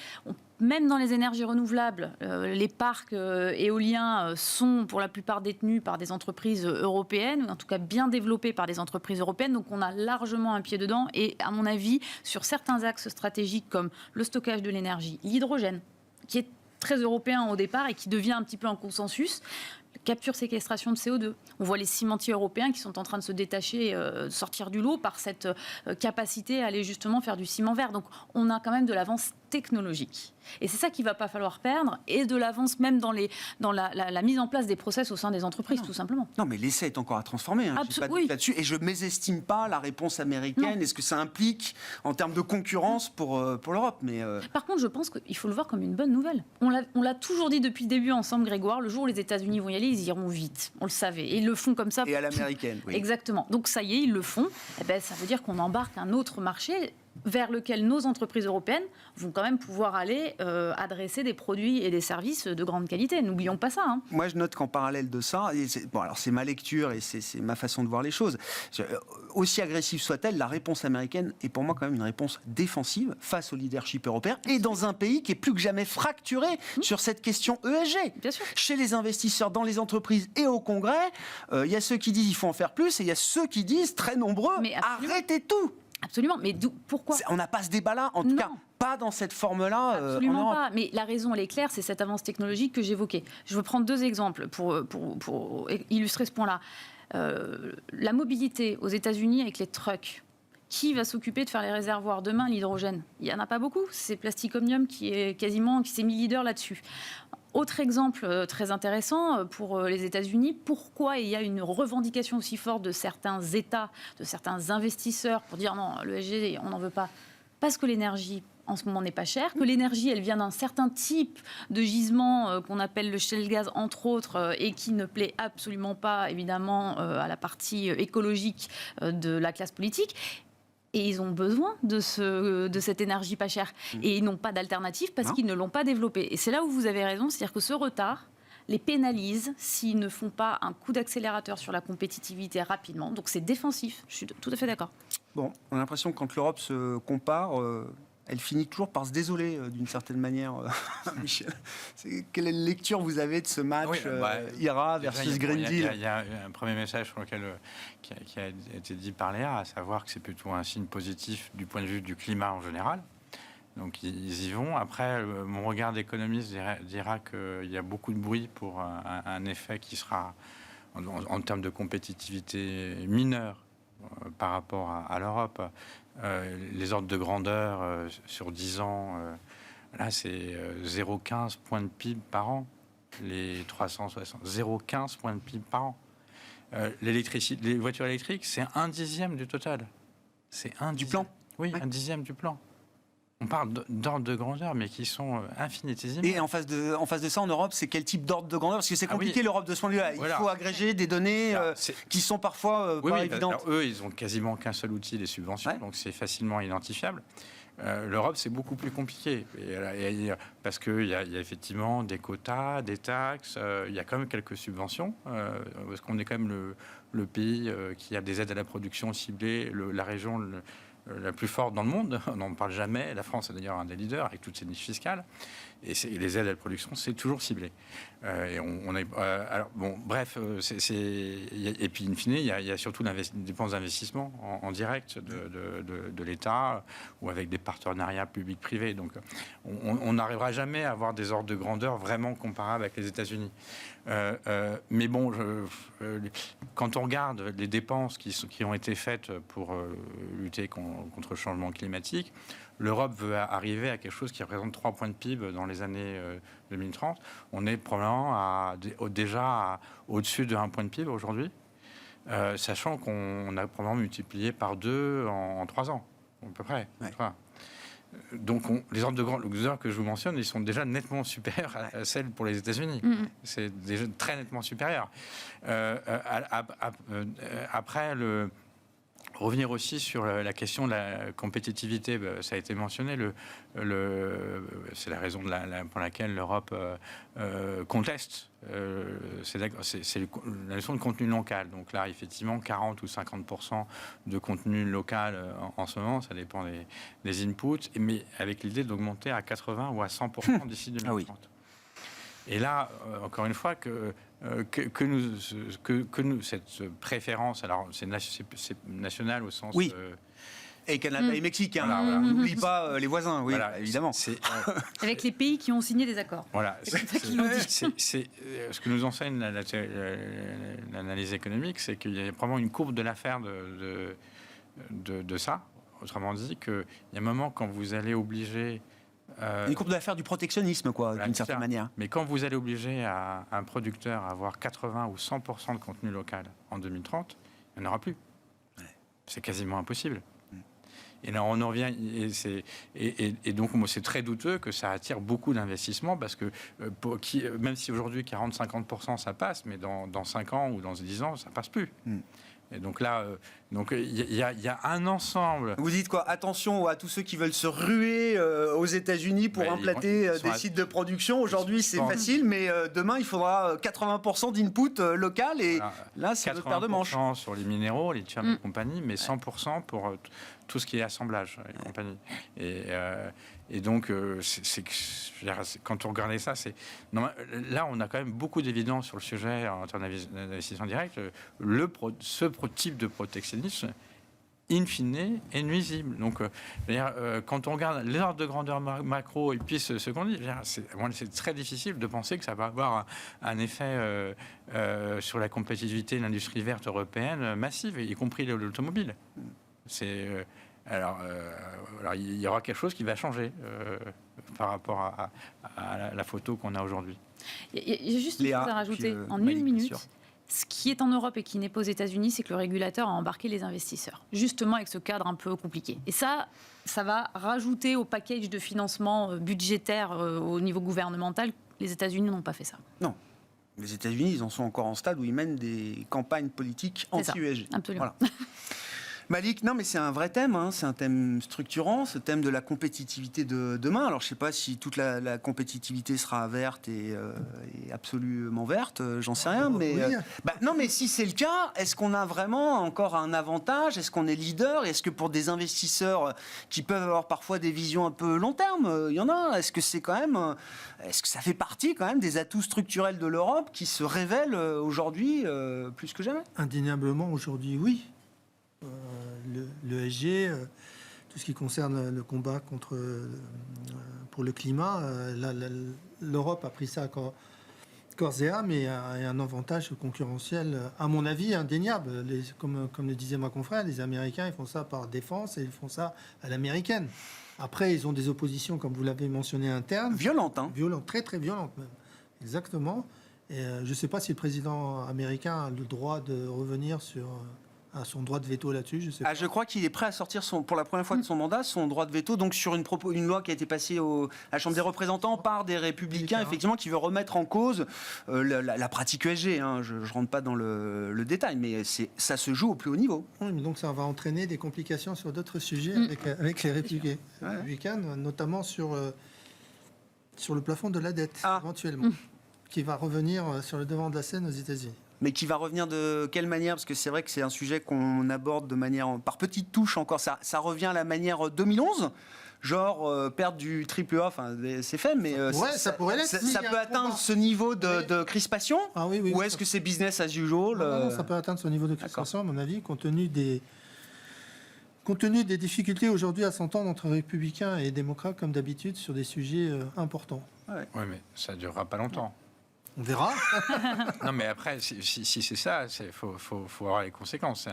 Même dans les énergies renouvelables, les parcs éoliens sont pour la plupart détenus par des entreprises européennes, ou en tout cas bien développés par des entreprises européennes. Donc on a largement un pied dedans. Et à mon avis, sur certains axes stratégiques comme le stockage de l'énergie, l'hydrogène, qui est très européen au départ et qui devient un petit peu un consensus, capture séquestration de CO2. On voit les cimentiers européens qui sont en train de se détacher, sortir du lot par cette capacité à aller justement faire du ciment vert. Donc on a quand même de l'avance technologique. Et c'est ça qu'il ne va pas falloir perdre, et de l'avance même dans la mise en place des process au sein des entreprises, tout simplement. Non, mais l'essai est encore à transformer, j'ai pas de doute là-dessus, et je ne mésestime pas la réponse américaine et ce que ça implique en termes de concurrence pour l'Europe. Mais Par contre, je pense qu'il faut le voir comme une bonne nouvelle. On l'a toujours dit depuis le début ensemble, Grégoire, le jour où les États-Unis vont y aller, ils iront vite. On le savait. Et ils le font comme ça. Et à l'américaine, oui. Exactement. Donc ça y est, ils le font. Eh ben, ça veut dire qu'on embarque un autre marché vers lequel nos entreprises européennes vont quand même pouvoir aller adresser des produits et des services de grande qualité. N'oublions pas ça. Moi, je note qu'en parallèle de ça, alors c'est ma lecture et c'est ma façon de voir les choses, aussi agressive soit-elle, la réponse américaine est pour moi quand même une réponse défensive face au leadership européen et dans un pays qui est plus que jamais fracturé sur cette question ESG. Bien sûr. Chez les investisseurs, dans les entreprises et au Congrès, il y a ceux qui disent qu'il faut en faire plus et il y a ceux qui disent, très nombreux, arrêtez tout. Absolument, mais pourquoi ? On n'a pas ce débat-là, en tout cas pas dans cette forme-là. Absolument en Europe. pas, mais la raison elle est claire, c'est cette avance technologique que j'évoquais. Je veux prendre 2 exemples pour illustrer ce point-là. La mobilité aux États-Unis avec les trucks. Qui va s'occuper de faire les réservoirs demain, l'hydrogène ? Il n'y en a pas beaucoup, c'est Plastic Omnium qui s'est mis leader là-dessus. Autre exemple très intéressant pour les États-Unis, pourquoi il y a une revendication aussi forte de certains États, de certains investisseurs pour dire non, l'ESG, on n'en veut pas. Parce que l'énergie, en ce moment, n'est pas chère, que l'énergie, elle vient d'un certain type de gisement qu'on appelle le shale gas, entre autres, et qui ne plaît absolument pas, évidemment, à la partie écologique de la classe politique. Et ils ont besoin de cette énergie pas chère. Et ils n'ont pas d'alternative parce qu'ils ne l'ont pas développée. Et c'est là où vous avez raison, c'est-à-dire que ce retard les pénalise s'ils ne font pas un coup d'accélérateur sur la compétitivité rapidement. Donc c'est défensif, je suis tout à fait d'accord. Bon, on a l'impression que quand l'Europe se compare, elle finit toujours par se désoler d'une certaine manière. Michel, quelle lecture vous avez de ce match IRA versus Green Deal ? Il y a un premier message sur lequel, qui a été dit par Léa, à savoir que c'est plutôt un signe positif du point de vue du climat en général. Donc ils y vont. Après, mon regard d'économiste dira qu'il y a beaucoup de bruit pour un effet qui sera, en termes de compétitivité, mineur par rapport à l'Europe. Les ordres de grandeur sur 10 ans, là c'est 0,15 points de PIB par an. Les 360, 0,15 points de PIB par an. Les voitures électriques, c'est 1/10 du total. C'est du plan. Oui, 1/10 du plan. On parle d'ordres de grandeur, mais qui sont infinitésimaux. Et en face de ça, en Europe, c'est quel type d'ordre de grandeur ? Parce que c'est compliqué, l'Europe, de ce point de vue-là. Il faut agréger des données qui sont parfois pas évidentes. Alors, eux, ils ont quasiment qu'un seul outil, les subventions, donc c'est facilement identifiable. L'Europe, c'est beaucoup plus compliqué. Parce qu'il y a effectivement des quotas, des taxes, il y a quand même quelques subventions, parce qu'on est quand même le pays qui a des aides à la production ciblées, la région la plus forte dans le monde. On n'en parle jamais. La France est d'ailleurs un des leaders avec toutes ses niches fiscales. Et les aides à la production, c'est toujours ciblé. Et et puis, in fine, il y a surtout des dépenses d'investissement en direct de l'État ou avec des partenariats publics-privés. Donc, on n'arrivera jamais à avoir des ordres de grandeur vraiment comparables avec les États-Unis. Mais bon, quand on regarde les dépenses qui ont été faites pour lutter contre le changement climatique, l'Europe veut arriver à quelque chose qui représente 3 points de PIB dans les années 2030. On est probablement déjà au-dessus de 1 point de PIB aujourd'hui, sachant qu'on a probablement multiplié par 2 en 3 ans, à peu près. Ouais. Enfin, donc, les ordres de grandeur que je vous mentionne, ils sont déjà nettement supérieurs à celles pour les États-Unis. C'est déjà très nettement supérieur. Après, revenir aussi sur la question de la compétitivité, ça a été mentionné. C'est la raison pour laquelle l'Europe conteste. C'est la notion de contenu local. Donc là, effectivement, 40 ou 50% de contenu local en ce moment, ça dépend des inputs, mais avec l'idée d'augmenter à 80 ou à 100% d'ici 2030. Ah oui. Et là, encore une fois, que nous, cette préférence, alors c'est national au sens... Oui. Et Canada et Mexique, hein. Voilà. N'oublie pas les voisins, oui, voilà, évidemment. Avec les pays qui ont signé des accords. Voilà. C'est ce que nous enseigne l'analyse économique, c'est qu'il y a probablement une courbe de l'affaire de ça. Autrement dit, qu'il y a un moment quand vous allez obliger... une courbe d'affaires du protectionnisme, quoi, d'une certaine manière. Mais quand vous allez obliger un producteur à avoir 80 ou 100% de contenu local en 2030, il n'y en aura plus. Ouais. C'est quasiment impossible. Et là, on en revient. Et donc, moi, c'est très douteux que ça attire beaucoup d'investissements parce que même si aujourd'hui 40-50% ça passe, mais dans 5 ans ou dans 10 ans, ça passe plus. Et donc là, il y a un ensemble. Vous dites quoi? Attention à tous ceux qui veulent se ruer aux États-Unis pour implanter des sites de production. Aujourd'hui, c'est facile, mais demain, il faudra 80% d'input local. Et là, c'est notre paire de manches. 80% sur les minéraux, les tiers et compagnie, mais 100% pour tout ce qui est assemblage et compagnie. Et donc, quand on regardait ça, là, on a quand même beaucoup d'évidence sur le sujet en termes d'investissement direct. Ce type de protectionnisme, in fine, est nuisible. Donc, quand on regarde les ordres de grandeur macro et puis ce qu'on dit, c'est très difficile de penser que ça va avoir un effet sur la compétitivité de l'industrie verte européenne massive, y compris l'automobile. Alors, il y aura quelque chose qui va changer par rapport à la photo qu'on a aujourd'hui. Il y a juste une chose à rajouter en une minute. Ce qui est en Europe et qui n'est pas aux États-Unis, c'est que le régulateur a embarqué les investisseurs, justement avec ce cadre un peu compliqué. Et ça va rajouter au package de financement budgétaire au niveau gouvernemental. Les États-Unis n'ont pas fait ça. Non. Les États-Unis, ils en sont encore en stade où ils mènent des campagnes politiques anti-ESG. Absolument. Voilà. Malik, non mais c'est un vrai thème, hein. C'est un thème structurant, ce thème de la compétitivité de demain. Alors je ne sais pas si toute la compétitivité sera verte et absolument verte, j'en sais rien. Mais non, mais si c'est le cas, est-ce qu'on a vraiment encore un avantage? Est-ce qu'on est leader? Est-ce que pour des investisseurs qui peuvent avoir parfois des visions un peu long terme, il y en a? Est-ce que c'est quand même, est-ce que ça fait partie quand même des atouts structurels de l'Europe qui se révèlent aujourd'hui plus que jamais? Indéniablement aujourd'hui, oui. Le ESG, tout ce qui concerne le combat pour le climat, l'Europe a pris ça corps et âme et a un avantage concurrentiel, à mon avis, indéniable. Comme le disait ma confrère, les Américains, ils font ça par défense et ils font ça à l'américaine. Après, ils ont des oppositions, comme vous l'avez mentionné, internes. Violentes, hein. Violentes, très très violentes même. Exactement. Et je ne sais pas si le président américain a le droit de revenir sur a son droit de veto là-dessus, je sais pas. Je crois qu'il est prêt à sortir pour la première fois de son mandat son droit de veto, donc sur une loi qui a été passée à la Chambre des représentants par des républicains, effectivement, qui veut remettre en cause la pratique ESG. Hein. Je ne rentre pas dans le détail, mais ça se joue au plus haut niveau. Oui, mais donc ça va entraîner des complications sur d'autres sujets avec les républicains, notamment sur le plafond de la dette, éventuellement, qui va revenir sur le devant de la scène aux États-Unis. Mais qui va revenir de quelle manière? Parce que c'est vrai que c'est un sujet qu'on aborde de manière par petites touches encore. Ça revient à la manière 2011, genre perdre du triple A, enfin c'est fait, mais ça pourrait l'être. Ça peut atteindre ce niveau de crispation. Oui, ou est-ce que c'est business as usual? Non, ça peut atteindre ce niveau de crispation, à mon avis, compte tenu des difficultés aujourd'hui à s'entendre entre républicains et démocrates, comme d'habitude, sur des sujets importants. Oui, mais ça ne durera pas longtemps. On verra. Non, mais après, si c'est ça, il faut avoir les conséquences.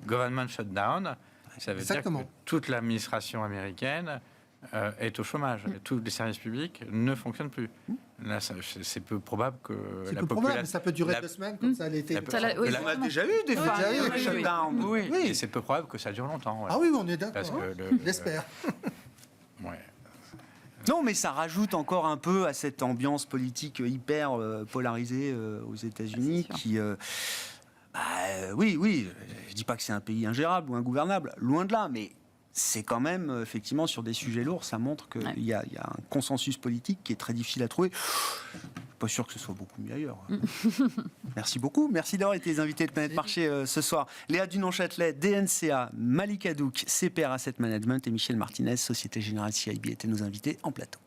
Government shutdown, ça veut dire que toute l'administration américaine est au chômage. Tous les services publics ne fonctionnent plus. Là, c'est peu probable que la population... mais ça peut durer 2 semaines, comme ça l'été. On a déjà eu des shutdowns. Oui. Et c'est peu probable que ça dure longtemps. Ah oui, on est d'accord. J'espère. Ouais. Non, mais ça rajoute encore un peu à cette ambiance politique hyper polarisée aux États-Unis qui... oui, je dis pas que c'est un pays ingérable ou ingouvernable, loin de là, mais c'est quand même, effectivement, sur des sujets lourds, ça montre qu'il y a un consensus politique qui est très difficile à trouver. Je suis pas sûr que ce soit beaucoup mieux ailleurs. Merci beaucoup. Merci d'avoir été les invités de Planète Marché ce soir. Léa Dunon-Châtelet, DNCA, Malik Hadouk, CPR Asset Management et Michel Martinez, Société Générale CIB, étaient nos invités en plateau.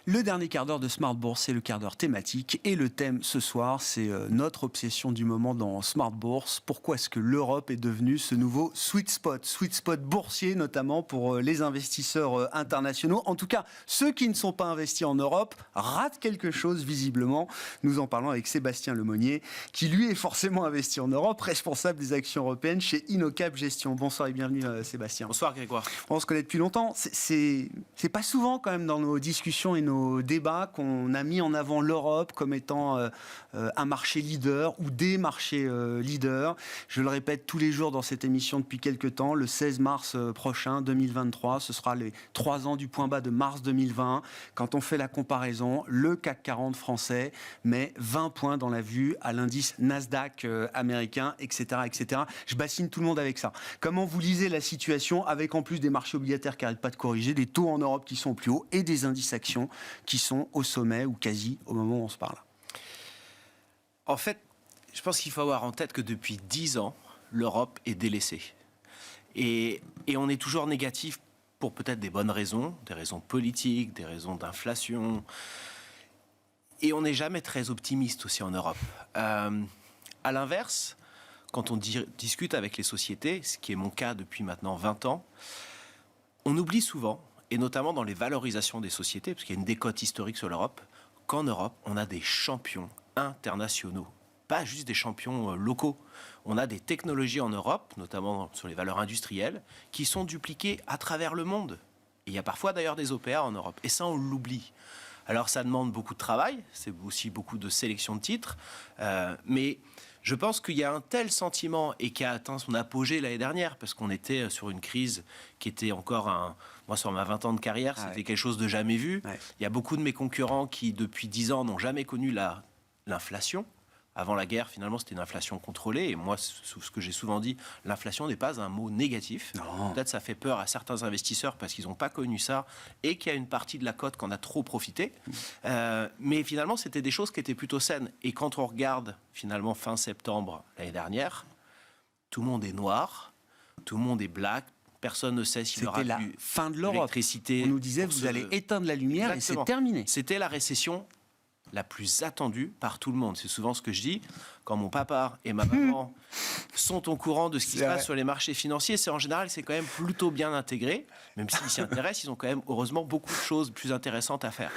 Le dernier quart d'heure de Smart Bourse, c'est le quart d'heure thématique. Et le thème ce soir, c'est notre obsession du moment dans Smart Bourse. Pourquoi est-ce que l'Europe est devenue ce nouveau sweet spot boursier, notamment pour les investisseurs internationaux. En tout cas, ceux qui ne sont pas investis en Europe ratent quelque chose, visiblement. Nous en parlons avec Sébastien Lemonnier, qui lui est forcément investi en Europe, responsable des actions européennes chez InnoCap Gestion. Bonsoir et bienvenue, Sébastien. Bonsoir, Grégoire. On se connaît depuis longtemps. C'est pas souvent, quand même, dans nos discussions et nos débats qu'on a mis en avant l'Europe comme étant un marché leader ou des marchés leaders. Je le répète tous les jours dans cette émission depuis quelques temps. Le 16 mars prochain, 2023, ce sera les 3 ans du point bas de mars 2020. Quand on fait la comparaison, le CAC 40 français met 20 points dans la vue à l'indice Nasdaq américain, etc., etc. Je bassine tout le monde avec ça. Comment vous lisez la situation avec en plus des marchés obligataires qui n'arrêtent pas de corriger, des taux en Europe qui sont plus hauts et des indices actions qui sont au sommet ou quasi au moment où on se parle? En fait, je pense qu'il faut avoir en tête que depuis 10 ans, l'Europe est délaissée. Et on est toujours négatif pour peut-être des bonnes raisons, des raisons politiques, des raisons d'inflation. Et on n'est jamais très optimiste aussi en Europe. À l'inverse, quand on discute avec les sociétés, ce qui est mon cas depuis maintenant 20 ans, on oublie souvent, et notamment dans les valorisations des sociétés, parce qu'il y a une décote historique sur l'Europe, qu'en Europe, on a des champions internationaux, pas juste des champions locaux. On a des technologies en Europe, notamment sur les valeurs industrielles, qui sont dupliquées à travers le monde. Et il y a parfois d'ailleurs des OPA en Europe, et ça on l'oublie. Alors ça demande beaucoup de travail, c'est aussi beaucoup de sélection de titres, mais je pense qu'il y a un tel sentiment et qui a atteint son apogée l'année dernière, parce qu'on était sur une crise qui était encore moi, sur ma 20 ans de carrière, c'était quelque chose de jamais vu. Ouais. Il y a beaucoup de mes concurrents qui, depuis 10 ans, n'ont jamais connu l'inflation. Avant la guerre, finalement, c'était une inflation contrôlée. Et moi, ce que j'ai souvent dit, l'inflation n'est pas un mot négatif. Peut-être ça fait peur à certains investisseurs parce qu'ils n'ont pas connu ça et qu'il y a une partie de la cote qu'on a trop profité. Mais finalement, c'était des choses qui étaient plutôt saines. Et quand on regarde, finalement, fin septembre l'année dernière, tout le monde est noir, tout le monde est black. Personne ne sait s'il y aura la fin de l'Europe. L'électricité. On nous disait, vous allez éteindre la lumière. Exactement. Et c'est terminé. C'était la récession la plus attendue par tout le monde. C'est souvent ce que je dis. Quand mon papa et ma maman sont au courant de ce qui se passe sur les marchés financiers, en général, c'est quand même plutôt bien intégré. Même s'ils s'y intéressent, ils ont quand même, heureusement, beaucoup de choses plus intéressantes à faire.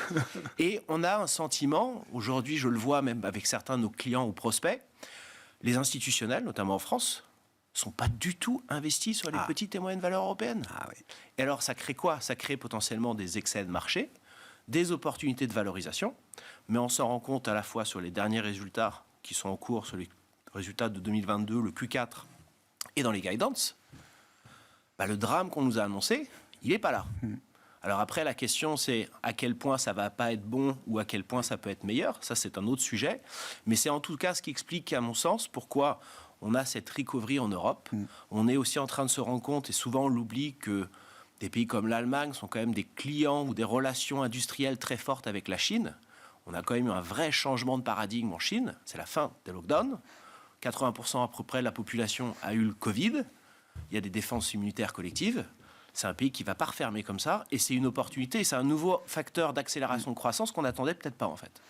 Et on a un sentiment, aujourd'hui, je le vois même avec certains de nos clients ou prospects, les institutionnels, notamment en France, sont pas du tout investis sur les petites et moyennes valeurs européennes. Et alors, ça crée quoi? Ça crée potentiellement des excès de marché, des opportunités de valorisation, mais on s'en rend compte à la fois sur les derniers résultats qui sont en cours, sur les résultats de 2022, le Q4, et dans les guidance. Le drame qu'on nous a annoncé, il n'est pas là. Alors après, la question, c'est à quel point ça ne va pas être bon ou à quel point ça peut être meilleur. Ça, c'est un autre sujet. Mais c'est en tout cas ce qui explique, à mon sens, pourquoi on a cette recovery en Europe. On est aussi en train de se rendre compte, et souvent on l'oublie, que des pays comme l'Allemagne sont quand même des clients ou des relations industrielles très fortes avec la Chine. On a quand même eu un vrai changement de paradigme en Chine. C'est la fin des lockdowns. 80% à peu près de la population a eu le Covid. Il y a des défenses immunitaires collectives. C'est un pays qui ne va pas refermer comme ça. Et c'est une opportunité. Et c'est un nouveau facteur d'accélération de croissance qu'on n'attendait peut-être pas, en fait.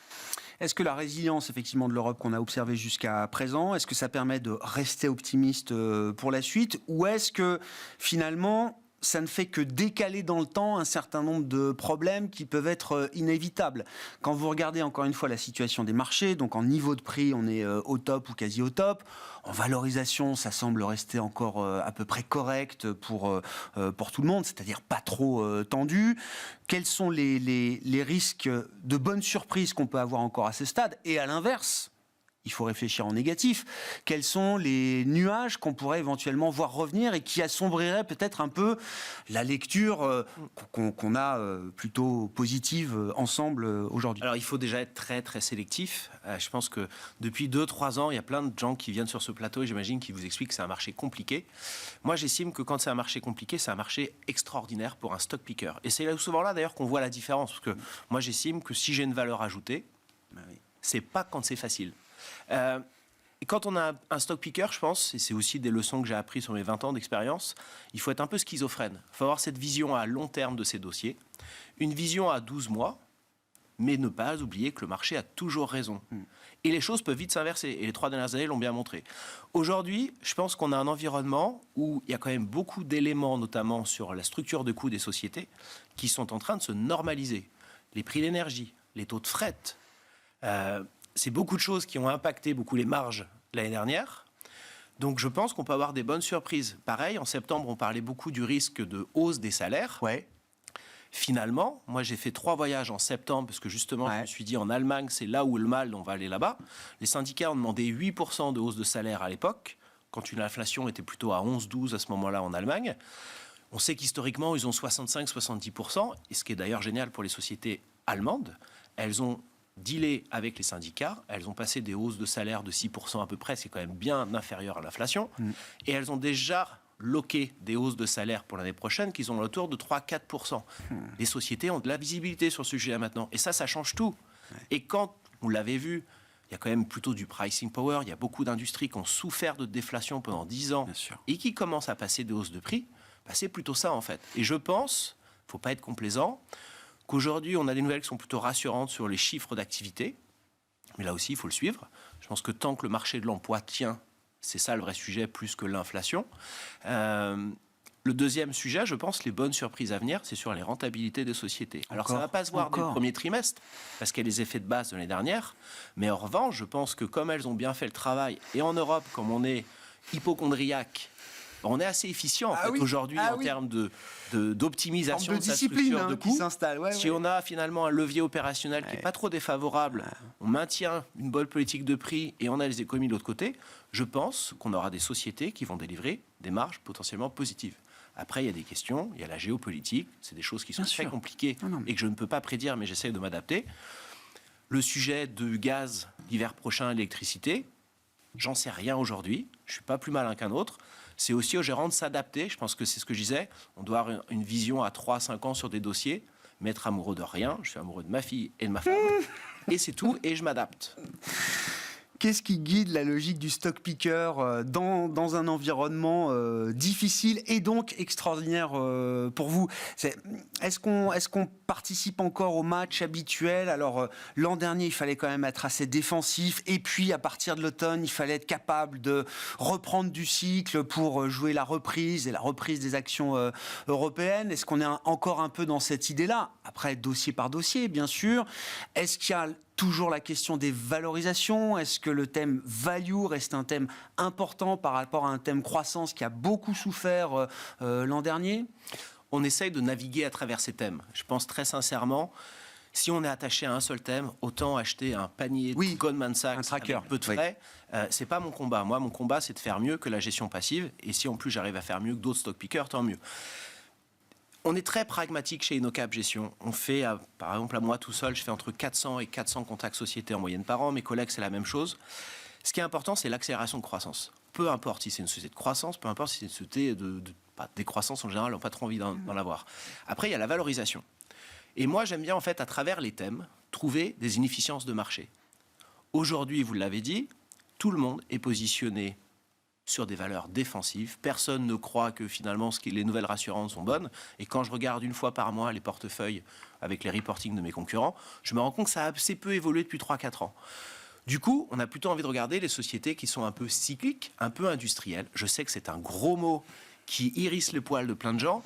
Est-ce que la résilience, effectivement, de l'Europe qu'on a observée jusqu'à présent, est-ce que ça permet de rester optimiste pour la suite? Ou est-ce que, finalement, ça ne fait que décaler dans le temps un certain nombre de problèmes qui peuvent être inévitables? Quand vous regardez encore une fois la situation des marchés, donc en niveau de prix, on est au top ou quasi au top. En valorisation, ça semble rester encore à peu près correct pour tout le monde, c'est-à-dire pas trop tendu. Quels sont les risques de bonnes surprises qu'on peut avoir encore à ce stade? Et à l'inverse, il faut réfléchir en négatif. Quels sont les nuages qu'on pourrait éventuellement voir revenir et qui assombriraient peut-être un peu la lecture qu'on a plutôt positive ensemble aujourd'hui? Alors, il faut déjà être très, très sélectif. Je pense que depuis 2-3 ans, il y a plein de gens qui viennent sur ce plateau et j'imagine qu'ils vous expliquent que c'est un marché compliqué. Moi, j'estime que quand c'est un marché compliqué, c'est un marché extraordinaire pour un stock picker. Et c'est souvent là, d'ailleurs, qu'on voit la différence. Parce que moi, j'estime que si j'ai une valeur ajoutée, c'est pas quand c'est facile. Et quand on a un stock picker, je pense, et c'est aussi des leçons que j'ai apprises sur mes 20 ans d'expérience, il faut être un peu schizophrène. Il faut avoir cette vision à long terme de ces dossiers, une vision à 12 mois, mais ne pas oublier que le marché a toujours raison. Et les choses peuvent vite s'inverser, et les 3 dernières années l'ont bien montré. Aujourd'hui, je pense qu'on a un environnement où il y a quand même beaucoup d'éléments, notamment sur la structure de coûts des sociétés, qui sont en train de se normaliser. Les prix de l'énergie, les taux de fret, c'est beaucoup de choses qui ont impacté beaucoup les marges l'année dernière. Donc je pense qu'on peut avoir des bonnes surprises. Pareil, en septembre, on parlait beaucoup du risque de hausse des salaires. Finalement, moi j'ai fait 3 voyages en septembre parce que justement je me suis dit en Allemagne c'est là où le mal, on va aller là-bas. Les syndicats ont demandé 8% de hausse de salaire à l'époque, quand l'inflation était plutôt à 11-12 à ce moment-là en Allemagne. On sait qu'historiquement ils ont 65-70%, et ce qui est d'ailleurs génial pour les sociétés allemandes, elles ont dealé avec les syndicats, elles ont passé des hausses de salaire de 6% à peu près, c'est quand même bien inférieur à l'inflation, et elles ont déjà loqué des hausses de salaire pour l'année prochaine qui sont autour de 3-4%. Les sociétés ont de la visibilité sur ce sujet-là maintenant, et ça change tout. Et quand, vous l'avez vu, il y a quand même plutôt du pricing power, il y a beaucoup d'industries qui ont souffert de déflation pendant 10 ans et qui commencent à passer des hausses de prix, c'est plutôt ça en fait. Et je pense, il ne faut pas être complaisant, qu'aujourd'hui, on a des nouvelles qui sont plutôt rassurantes sur les chiffres d'activité. Mais là aussi, il faut le suivre. Je pense que tant que le marché de l'emploi tient, c'est ça le vrai sujet, plus que l'inflation. Le deuxième sujet, je pense, les bonnes surprises à venir, c'est sur les rentabilités des sociétés. Alors, ça ne va pas se voir dès le premier trimestre, parce qu'il y a les effets de base de l'année dernière. Mais en revanche, je pense que comme elles ont bien fait le travail, et en Europe, comme on est hypochondriaque, on est assez efficient en fait, aujourd'hui en termes d'optimisation de sa structure de coûts. Si on a finalement un levier opérationnel qui n'est pas trop défavorable, on maintient une bonne politique de prix et on a les économies de l'autre côté, je pense qu'on aura des sociétés qui vont délivrer des marges potentiellement positives. Après, il y a des questions, il y a la géopolitique, c'est des choses qui sont très compliquées et que je ne peux pas prédire, mais j'essaie de m'adapter. Le sujet du gaz l'hiver prochain, l'électricité, j'en sais rien aujourd'hui, je ne suis pas plus malin qu'un autre. C'est aussi aux gérants de s'adapter. Je pense que c'est ce que je disais. On doit avoir une vision à 3-5 ans sur des dossiers. M'être amoureux de rien. Je suis amoureux de ma fille et de ma femme. Et c'est tout. Et je m'adapte. Qu'est-ce qui guide la logique du stock picker dans un environnement difficile et donc extraordinaire pour vous? Est-ce qu'on participe encore au match habituel? Alors, l'an dernier, il fallait quand même être assez défensif. Et puis, à partir de l'automne, il fallait être capable de reprendre du cycle pour jouer la reprise et la reprise des actions européennes. Est-ce qu'on est encore un peu dans cette idée-là? Après, dossier par dossier, bien sûr. Est-ce qu'il y a toujours la question des valorisations. Est-ce que le thème value reste un thème important par rapport à un thème croissance qui a beaucoup souffert l'an dernier ? On essaye de naviguer à travers ces thèmes. Je pense très sincèrement, si on est attaché à un seul thème, autant acheter un panier de Goldman Sachs un tracker, avec peu de frais. C'est pas mon combat. Moi, mon combat, c'est de faire mieux que la gestion passive. Et si en plus j'arrive à faire mieux que d'autres stock pickers, tant mieux. On est très pragmatique chez InnoCap Gestion. On fait, par exemple, à moi tout seul, je fais entre 400 et 400 contacts sociétés en moyenne par an. Mes collègues, c'est la même chose. Ce qui est important, c'est l'accélération de croissance. Peu importe si c'est une société de croissance, peu importe si c'est une société de décroissance en général, on n'a pas trop envie d'en avoir. Après, il y a la valorisation. Et moi, j'aime bien, en fait, à travers les thèmes, trouver des inefficiences de marché. Aujourd'hui, vous l'avez dit, tout le monde est positionné sur des valeurs défensives. Personne ne croit que finalement les nouvelles rassurances sont bonnes. Et quand je regarde une fois par mois les portefeuilles avec les reportings de mes concurrents, je me rends compte que ça a assez peu évolué depuis 3-4 ans. Du coup, on a plutôt envie de regarder les sociétés qui sont un peu cycliques, un peu industrielles. Je sais que c'est un gros mot qui hérisse le poil de plein de gens,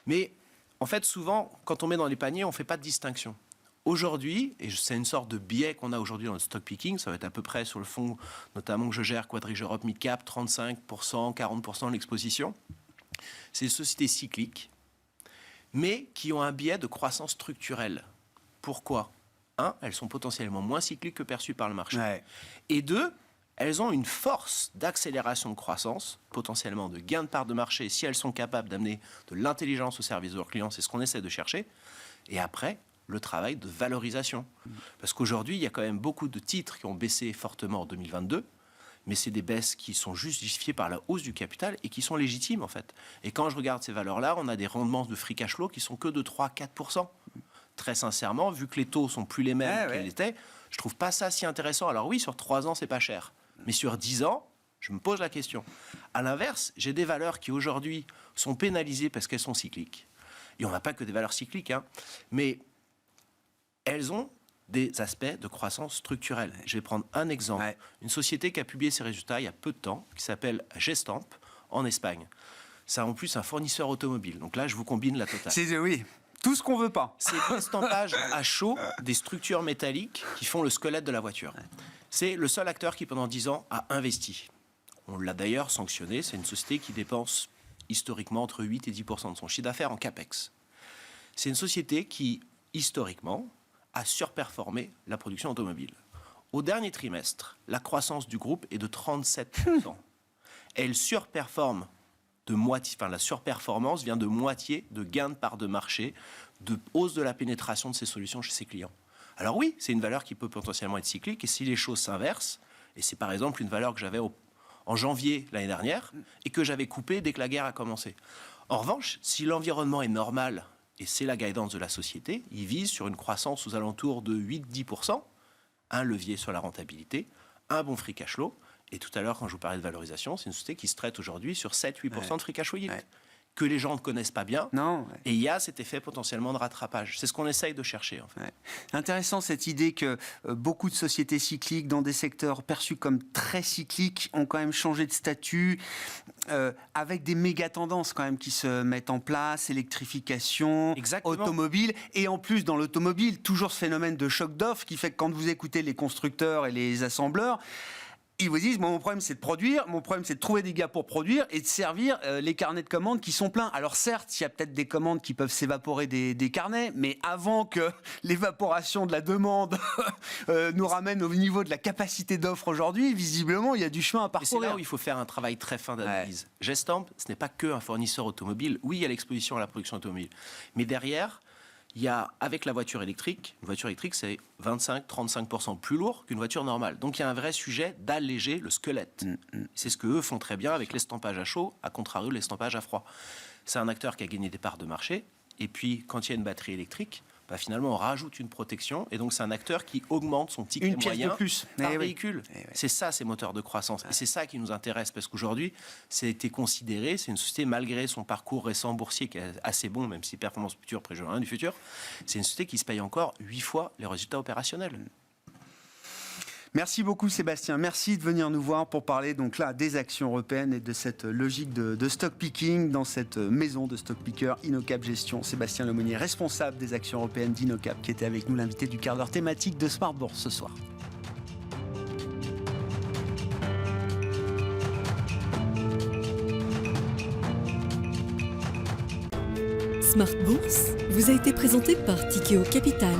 mais en fait, souvent, quand on met dans les paniers, on ne fait pas de distinction. Aujourd'hui, et c'est une sorte de biais qu'on a aujourd'hui dans le stock picking, ça va être à peu près sur le fonds, notamment que je gère, Quadrige Europe Midcap, 35%, 40% de l'exposition. C'est des sociétés cycliques, mais qui ont un biais de croissance structurelle. Pourquoi ? 1, elles sont potentiellement moins cycliques que perçues par le marché. Ouais. Et 2, elles ont une force d'accélération de croissance, potentiellement de gain de part de marché, si elles sont capables d'amener de l'intelligence au service de leurs clients, c'est ce qu'on essaie de chercher. Et après, le travail de valorisation. Parce qu'aujourd'hui, il y a quand même beaucoup de titres qui ont baissé fortement en 2022, mais c'est des baisses qui sont justifiées par la hausse du capital et qui sont légitimes, en fait. Et quand je regarde ces valeurs-là, on a des rendements de free cash flow qui sont que de 3-4%. Très sincèrement, vu que les taux sont plus les mêmes qu'ils étaient, je trouve pas ça si intéressant. Alors oui, sur 3 ans, c'est pas cher. Mais sur 10 ans, je me pose la question. À l'inverse, j'ai des valeurs qui aujourd'hui sont pénalisées parce qu'elles sont cycliques. Et on n'a pas que des valeurs cycliques, hein, mais elles ont des aspects de croissance structurelle. Je vais prendre un exemple. Ouais. Une société qui a publié ses résultats il y a peu de temps, qui s'appelle Gestamp, en Espagne. C'est en plus un fournisseur automobile. Donc là, je vous combine la totale. Oui, tout ce qu'on veut pas. C'est l'estampage à chaud des structures métalliques qui font le squelette de la voiture. C'est le seul acteur qui, pendant 10 ans, a investi. On l'a d'ailleurs sanctionné. C'est une société qui dépense historiquement entre 8 et 10% de son chiffre d'affaires en CAPEX. C'est une société qui, historiquement, a surperformé la production automobile. Au dernier trimestre, la croissance du groupe est de 37%. Elle surperforme de moitié, la surperformance vient de moitié de gain de part de marché, de hausse de la pénétration de ses solutions chez ses clients. Alors oui, c'est une valeur qui peut potentiellement être cyclique, et si les choses s'inversent, et c'est par exemple une valeur que j'avais en janvier l'année dernière, et que j'avais coupée dès que la guerre a commencé. En revanche, si l'environnement est normal, et c'est la guidance de la société, il vise sur une croissance aux alentours de 8-10%, un levier sur la rentabilité, un bon free cash flow, et tout à l'heure, quand je vous parlais de valorisation, c'est une société qui se traite aujourd'hui sur 7-8% de free cash flow yield, que les gens ne connaissent pas bien, et il y a cet effet potentiellement de rattrapage. C'est ce qu'on essaye de chercher, en fait. Intéressant cette idée que beaucoup de sociétés cycliques, dans des secteurs perçus comme très cycliques, ont quand même changé de statut, avec des méga tendances quand même qui se mettent en place, électrification, automobile, et en plus dans l'automobile, toujours ce phénomène de choc d'offre qui fait que quand vous écoutez les constructeurs et les assembleurs, ils vous disent, mon problème c'est de produire, mon problème c'est de trouver des gars pour produire et de servir les carnets de commandes qui sont pleins. Alors certes, il y a peut-être des commandes qui peuvent s'évaporer des carnets, mais avant que l'évaporation de la demande nous ramène au niveau de la capacité d'offre aujourd'hui, visiblement il y a du chemin à parcourir. Et c'est là où il faut faire un travail très fin d'analyse. Gestamp, ce n'est pas qu'un fournisseur automobile. Oui, il y a l'exposition à la production automobile, mais derrière, il y a, avec la voiture électrique, une voiture électrique, c'est 25-35% plus lourd qu'une voiture normale. Donc il y a un vrai sujet d'alléger le squelette. C'est ce qu'eux font très bien avec l'estampage à chaud, à contrario de l'estampage à froid. C'est un acteur qui a gagné des parts de marché. Et puis, quand il y a une batterie électrique, finalement, on rajoute une protection. Et donc, c'est un acteur qui augmente son ticket moyen de plus par véhicule. C'est ça, ces moteurs de croissance. Et c'est ça qui nous intéresse. Parce qu'aujourd'hui, ça a été considéré, c'est une société, malgré son parcours récent boursier qui est assez bon, même si performance future préjure rien du futur, c'est une société qui se paye encore 8 fois les résultats opérationnels. Merci beaucoup Sébastien, merci de venir nous voir pour parler donc là des actions européennes et de cette logique de stock picking dans cette maison de stock picker InnoCap Gestion. Sébastien Lemonnier, responsable des actions européennes d'InnoCap, qui était avec nous, l'invité du quart d'heure thématique de Smart Bourse ce soir. Smart Bourse vous a été présenté par Tikeo Capital.